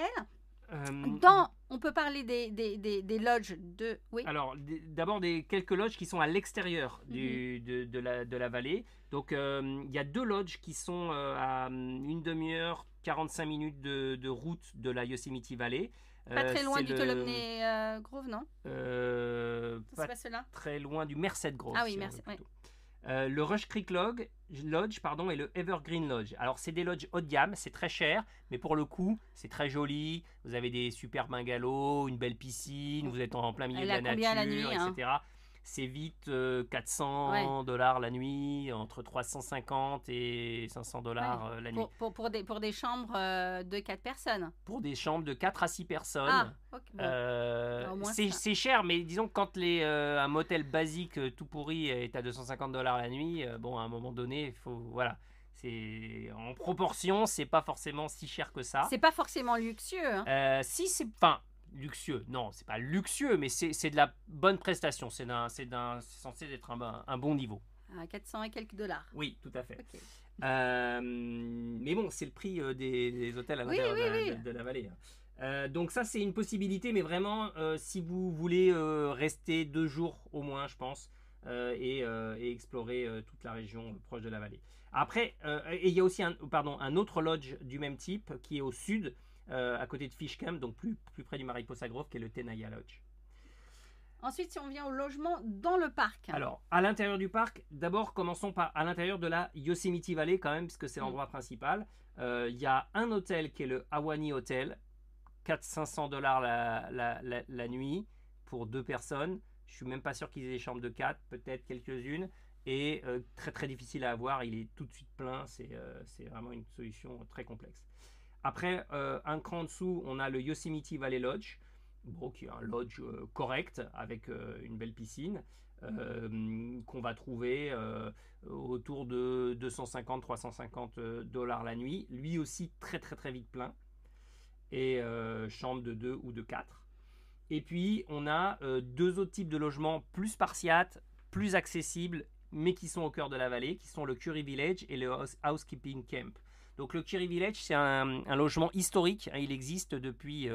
On peut parler des lodges de... Oui. Alors, d'abord, quelques lodges qui sont à l'extérieur de la vallée. Donc, il y a 2 lodges qui sont à 1 demi-heure, 45 minutes de route de la Yosemite Valley. Pas très loin du Tuolumne Grove, non? Pas cela. très loin du Merced Grove. Ah oui, merci. Ouais. Le Rush Creek Lodge et le Evergreen Lodge. Alors, c'est des lodges haut de gamme, c'est très cher, mais pour le coup, c'est très joli. Vous avez des super bungalows, une belle piscine, vous êtes en plein milieu de la nature, la nuit, etc. C'est vite $400 la nuit, entre 350 et $500 la nuit. Pour des chambres de 4 personnes. Pour des chambres de 4 à 6 personnes. Ah, okay, bon. C'est cher, mais disons que quand un motel basique tout pourri est à $250 la nuit, à un moment donné, il faut... Voilà. En proportion, c'est pas forcément si cher que ça. C'est pas forcément luxueux. Hein. Si, c'est... Enfin, luxueux. Non, c'est pas luxueux, mais c'est de la bonne prestation. C'est censé être un bon niveau. À 400 et quelques dollars. Oui, tout à fait. Okay. Mais bon, c'est le prix des hôtels à l'intérieur de la vallée. Donc ça, c'est une possibilité, mais vraiment, si vous voulez rester 2 jours au moins, je pense, et explorer toute la région proche de la vallée. Après, et il y a aussi un autre lodge du même type qui est au sud, à côté de Fish Camp, donc plus près du Mariposa Grove, qui est le Tenaya Lodge. Ensuite, si on vient au logement dans le parc. Alors, à l'intérieur du parc, d'abord, commençons par à l'intérieur de la Yosemite Valley quand même, puisque c'est l'endroit principal. Il y a un hôtel qui est le Ahwahnee Hotel, $500 la nuit pour 2 personnes. Je suis même pas sûr qu'ils aient des chambres de 4, peut-être quelques-unes. Et très très difficile à avoir, il est tout de suite plein, c'est vraiment une solution très complexe. Après, un cran en dessous, on a le Yosemite Valley Lodge, qui est un lodge correct avec une belle piscine qu'on va trouver autour de $250-350 la nuit. Lui aussi très très très vite plein et chambre de 2 ou de 4. Et puis on a 2 autres types de logements plus spartiates, plus accessibles, mais qui sont au cœur de la vallée, qui sont le Curry Village et le Housekeeping Camp. Donc le Curry Village, c'est un logement historique, hein, il existe depuis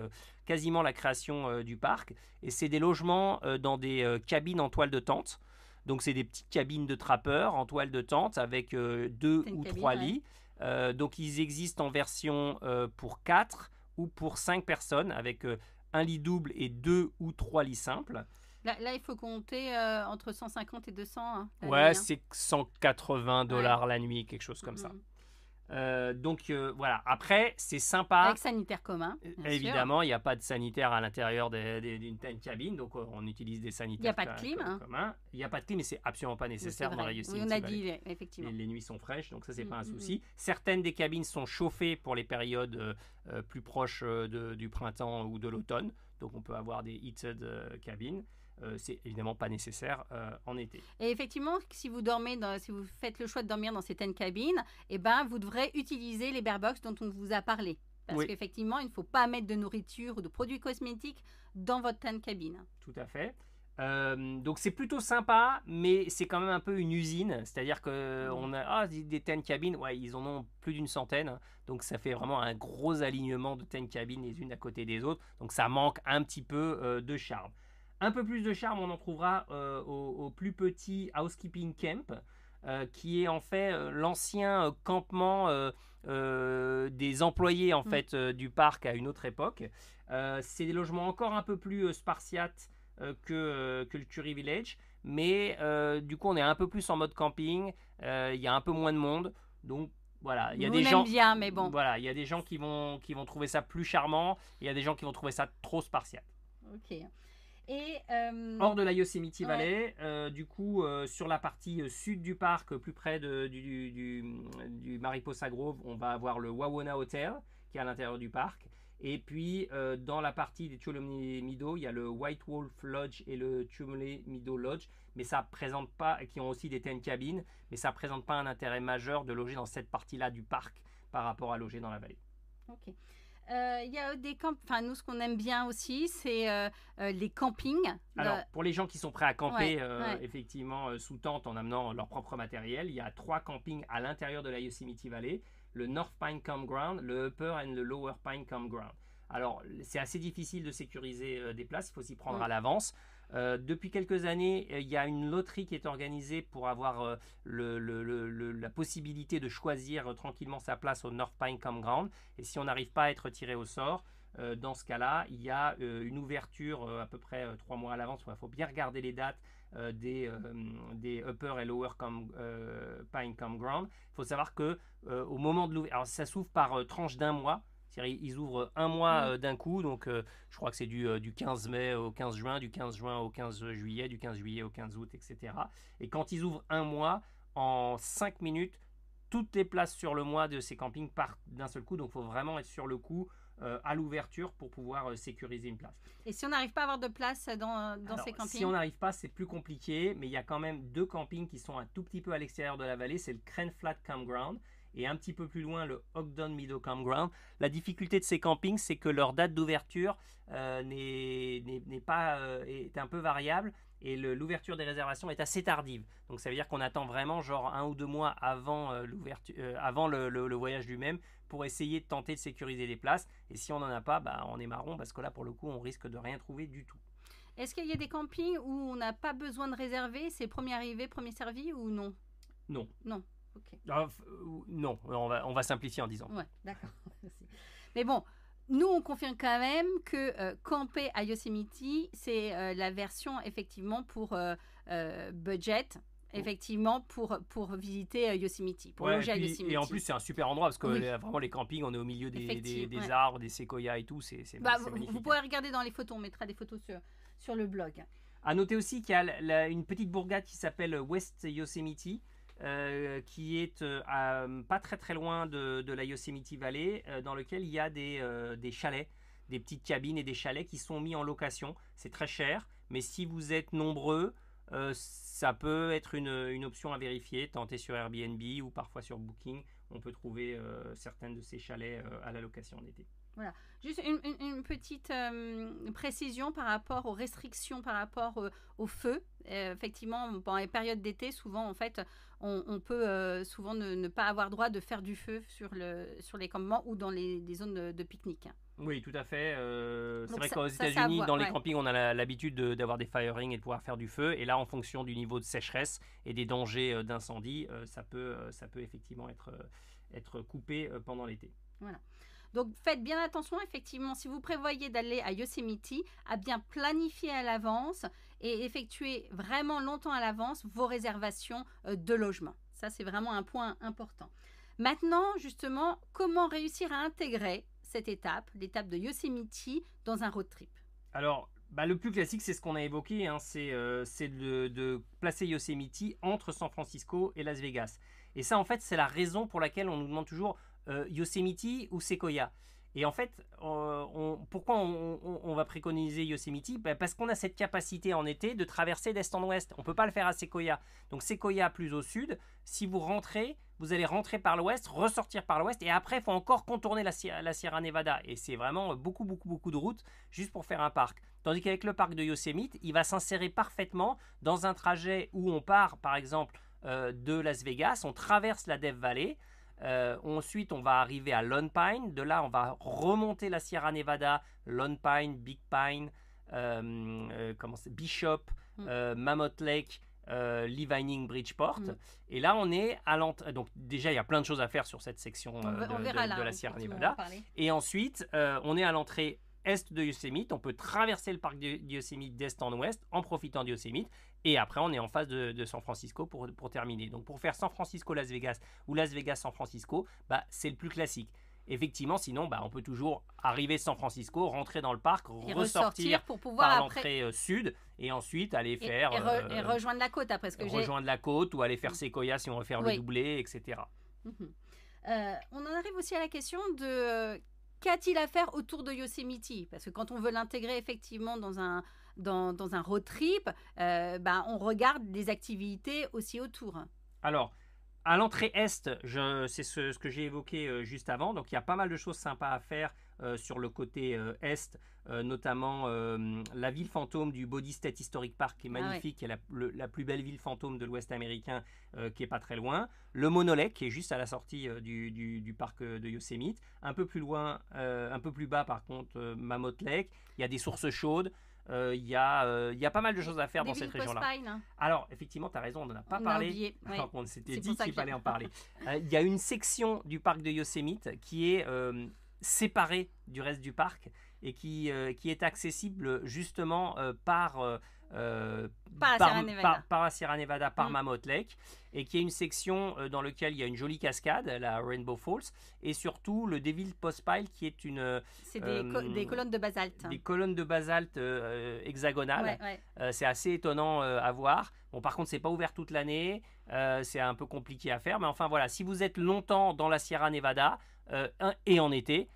quasiment la création du parc, et c'est des logements dans des cabines en toile de tente. Donc c'est des petites cabines de trappeurs en toile de tente avec 2 ou 3 lits. Donc ils existent en version pour 4 ou pour 5 personnes, avec un lit double et 2 ou 3 lits simples. Là, il faut compter entre 150 et 200. Hein, ouais, c'est $180 la nuit, quelque chose comme ça. Donc voilà, après c'est sympa. Avec sanitaire commun. Évidemment, il n'y a pas de sanitaire à l'intérieur d'une cabine, donc on utilise des sanitaires. Il n'y a pas de clim. Communs. Il n'y a pas de clim, mais c'est absolument pas nécessaire dans la Yosemite. Oui, on a dit, effectivement. Les nuits sont fraîches, donc ça, c'est pas un souci. Certaines des cabines sont chauffées pour les périodes plus proches du printemps ou de l'automne, donc on peut avoir des heated cabines. C'est évidemment pas nécessaire en été. Et effectivement, si vous faites le choix de dormir dans certaines cabines, vous devrez utiliser les bear box dont on vous a parlé. Parce Oui. qu'effectivement, il ne faut pas mettre de nourriture ou de produits cosmétiques dans votre tent cabine. Tout à fait. Donc c'est plutôt sympa, mais c'est quand même un peu une usine. C'est-à-dire que on a des tent cabines, ouais, ils en ont plus d'une centaine. Donc ça fait vraiment un gros alignement de tent cabines les unes à côté des autres. Donc ça manque un petit peu de charme. Un peu plus de charme, on en trouvera au plus petit Housekeeping Camp, qui est en fait l'ancien campement des employés en fait du parc à une autre époque. C'est des logements encore un peu plus spartiates que le Curry Village, mais du coup on est un peu plus en mode camping, il y a un peu moins de monde, donc voilà, il y a des gens bien, mais bon. Voilà, il y a des gens qui vont trouver ça plus charmant, il y a des gens qui vont trouver ça trop spartiate. Ok. Et hors de la Yosemite Valley, du coup sur la partie sud du parc, plus près du Mariposa Grove, on va avoir le Wawona Hotel qui est à l'intérieur du parc. Et puis dans la partie des Tuolumne Meadows, il y a le White Wolf Lodge et le Tuolumne Meadows Lodge, mais ça présente pas, qui ont aussi des tent cabines, mais ça présente pas un intérêt majeur de loger dans cette partie-là du parc par rapport à loger dans la vallée. Ok. Il y a des camps, enfin nous ce qu'on aime bien aussi, c'est les campings. Alors pour les gens qui sont prêts à camper, Ouais. effectivement sous tente en amenant leur propre matériel, il y a 3 campings à l'intérieur de la Yosemite Valley, le North Pine Campground, le Upper and le Lower Pine Campground. Alors c'est assez difficile de sécuriser des places, il faut s'y prendre à l'avance. Depuis quelques années, il y a une loterie qui est organisée pour avoir la possibilité de choisir tranquillement sa place au North Pine Campground. Et si on n'arrive pas à être tiré au sort, dans ce cas-là, il y a une ouverture à peu près 3 mois à l'avance. Il faut bien regarder les dates des Upper et Lower Pine Campground. Il faut savoir que au moment de l'ouverture, alors ça s'ouvre par tranche d'un mois. Ils ouvrent un mois d'un coup, donc je crois que c'est du 15 mai au 15 juin, du 15 juin au 15 juillet, du 15 juillet au 15 août, etc. Et quand ils ouvrent un mois, en 5 minutes, toutes les places sur le mois de ces campings partent d'un seul coup, donc il faut vraiment être sur le coup à l'ouverture pour pouvoir sécuriser une place. Et si on n'arrive pas à avoir de place dans ces campings? Si on n'arrive pas, c'est plus compliqué, mais il y a quand même 2 campings qui sont un tout petit peu à l'extérieur de la vallée, c'est le Crane Flat Campground et un petit peu plus loin le Ogden Meadow Campground. La difficulté de ces campings, c'est que leur date d'ouverture est un peu variable et l'ouverture des réservations est assez tardive. Donc ça veut dire qu'on attend vraiment genre 1 ou 2 mois avant avant le voyage lui-même pour essayer de tenter de sécuriser des places. Et si on n'en a pas, on est marron parce que là pour le coup on risque de rien trouver du tout. Est-ce qu'il y a des campings où on n'a pas besoin de réserver, c'est premier arrivé, premier servi ou non? Non. Non. Ok. Non, on va simplifier en disant. Ouais, d'accord. Mais bon, nous on confirme quand même que camper à Yosemite, c'est la version effectivement pour budget, effectivement pour visiter Yosemite, pour loger à Yosemite. Et en plus c'est un super endroit parce que vraiment les campings, on est au milieu des arbres, des séquoias et tout, c'est magnifique. Vous pourrez regarder dans les photos, on mettra des photos sur le blog. À noter aussi qu'il y a une petite bourgade qui s'appelle West Yosemite. Qui est pas très loin de la Yosemite Valley, dans lequel il y a des chalets, des petites cabines et des chalets qui sont mis en location. C'est très cher, mais si vous êtes nombreux, ça peut être une option à vérifier. Tentez sur Airbnb ou parfois sur Booking. On peut trouver certaines de ces chalets à la location en été. Voilà. Juste une petite précision par rapport aux restrictions, par rapport au feu. Effectivement, pendant les périodes d'été, souvent, en fait, on peut souvent ne pas avoir droit de faire du feu sur les campements ou dans les zones de pique-nique. Oui, tout à fait. C'est vrai qu'aux États-Unis, dans les campings, on a l'habitude d'avoir des fire rings et de pouvoir faire du feu. Et là, en fonction du niveau de sécheresse et des dangers d'incendie, ça peut effectivement être coupé pendant l'été. Voilà. Donc faites bien attention, effectivement, si vous prévoyez d'aller à Yosemite, à bien planifier à l'avance et effectuer vraiment longtemps à l'avance vos réservations de logement. Ça, c'est vraiment un point important. Maintenant, justement, comment réussir à intégrer cette étape, l'étape de Yosemite, dans un road trip? Alors, le plus classique, c'est ce qu'on a évoqué, hein, c'est de placer Yosemite entre San Francisco et Las Vegas. Et ça, en fait, c'est la raison pour laquelle on nous demande toujours Yosemite ou Sequoia. Et en fait, pourquoi on va préconiser Yosemite? Parce qu'on a cette capacité en été de traverser d'est en ouest. On ne peut pas le faire à Sequoia. Donc Sequoia plus au sud, si vous rentrez, vous allez rentrer par l'ouest, ressortir par l'ouest, et après, il faut encore contourner la Sierra Nevada. Et c'est vraiment beaucoup de routes juste pour faire un parc. Tandis qu'avec le parc de Yosemite, il va s'insérer parfaitement dans un trajet où on part, par exemple, de Las Vegas, on traverse la Death Valley. Ensuite, on va arriver à Lone Pine. De là, on va remonter la Sierra Nevada, Lone Pine, Big Pine, Bishop, Mammoth Lake, Lee Vining, Bridgeport. Et là, on est à l'entrée. Donc, déjà, il y a plein de choses à faire sur cette section de la Sierra Nevada. Et ensuite, on est à l'entrée est de Yosemite. On peut traverser le parc de Yosemite d'est en ouest en profitant de Yosemite. Et après, on est en face de San Francisco pour terminer. Donc, pour faire San Francisco-Las Vegas ou Las Vegas-San Francisco, c'est le plus classique. Effectivement, sinon, on peut toujours arriver San Francisco, rentrer dans le parc, ressortir pour pouvoir par l'entrée sud et ensuite aller faire... Et rejoindre la côte après. Rejoindre la côte ou aller faire Sequoia si on veut faire le doublé, etc. On en arrive aussi à la question de... Qu'a-t-il à faire autour de Yosemite? Parce que quand on veut l'intégrer effectivement dans un road trip, on regarde des activités aussi autour. Alors, à l'entrée est, c'est ce que j'ai évoqué juste avant. Donc, il y a pas mal de choses sympas à faire sur le côté est, notamment la ville fantôme du Body State Historic Park, qui est magnifique, qui est la plus belle ville fantôme de l'Ouest américain, qui est pas très loin. Le Mono Lake, qui est juste à la sortie du parc de Yosemite. Un peu plus loin, un peu plus bas, par contre, Mammoth Lake. Il y a des sources chaudes. Il y a pas mal de choses à faire dans cette région-là. Alors, effectivement, tu as raison, on n'en a pas parlé. Alors qu'on s'était dit qu'il fallait en parler. Il y a une section du parc de Yosemite qui est séparée du reste du parc et qui est accessible justement par la Sierra Nevada, par Mammoth Lake, et qui est une section dans laquelle il y a une jolie cascade, la Rainbow Falls, et surtout le Devil Postpile, qui est des colonnes de basalte. Des colonnes de basalte hexagonales. C'est assez étonnant à voir. Bon, par contre, c'est pas ouvert toute l'année, c'est un peu compliqué à faire, mais enfin voilà, si vous êtes longtemps dans la Sierra Nevada et en été,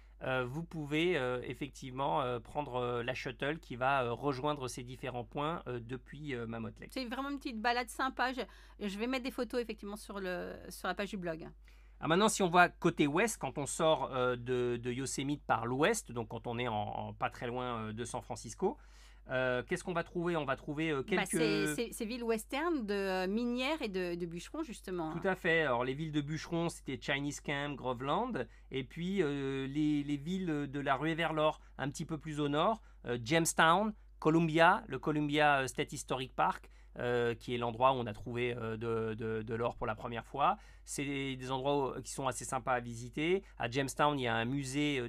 vous pouvez effectivement prendre la shuttle qui va rejoindre ces différents points depuis Mammoth Lake. C'est vraiment une petite balade sympa. Je vais mettre des photos effectivement sur la page du blog. Ah, maintenant, si on voit côté ouest, quand on sort de Yosemite par l'ouest, donc quand on est pas très loin de San Francisco, qu'est-ce qu'on va trouver? On va trouver quelques... ces villes western de minières et de bûcherons, justement. Tout à fait. Alors, les villes de bûcherons, c'était Chinese Camp, Groveland. Et puis, les villes de la ruée vers l'or, un petit peu plus au nord, Jamestown, Columbia, le Columbia State Historic Park, qui est l'endroit où on a trouvé de l'or pour la première fois. C'est des endroits qui sont assez sympas à visiter. À Jamestown, il y a un musée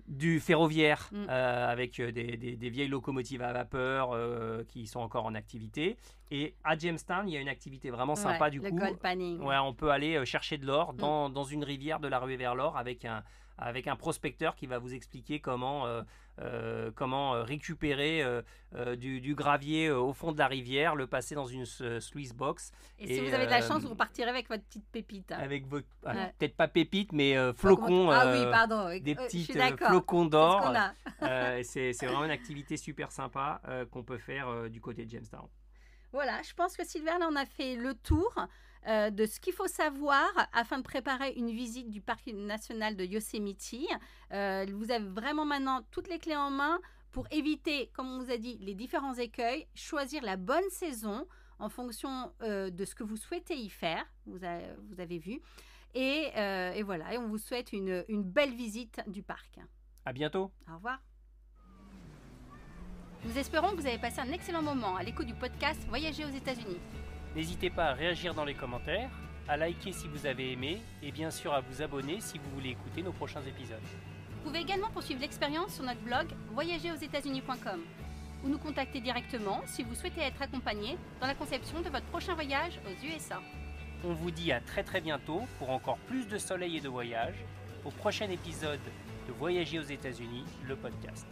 du ferroviaire avec des vieilles locomotives à vapeur qui sont encore en activité. Et à Jamestown, il y a une activité vraiment sympa du coup. Le gold panning. On peut aller chercher de l'or dans une rivière de la ruée vers l'or avec un prospecteur qui va vous expliquer comment récupérer du gravier au fond de la rivière, le passer dans une sluice box. Et si vous avez de la chance, vous repartirez avec votre petite pépite. Avec votre, peut-être pas pépite, mais flocons. Des petits flocons d'or. C'est vraiment une activité super sympa qu'on peut faire du côté de Jamestown. Voilà, je pense que Sylvain, là, on a fait le tour de ce qu'il faut savoir afin de préparer une visite du parc national de Yosemite. Vous avez vraiment maintenant toutes les clés en main pour éviter, comme on vous a dit, les différents écueils, choisir la bonne saison en fonction de ce que vous souhaitez y faire, vous avez vu. Et voilà, et on vous souhaite une belle visite du parc. À bientôt. Au revoir. Nous espérons que vous avez passé un excellent moment à l'écoute du podcast Voyager aux États-Unis. N'hésitez pas à réagir dans les commentaires, à liker si vous avez aimé et bien sûr à vous abonner si vous voulez écouter nos prochains épisodes. Vous pouvez également poursuivre l'expérience sur notre blog voyagerosetats-unis.com ou nous contacter directement si vous souhaitez être accompagné dans la conception de votre prochain voyage aux USA. On vous dit à très très bientôt pour encore plus de soleil et de voyage au prochain épisode de Voyager aux États-Unis, le podcast.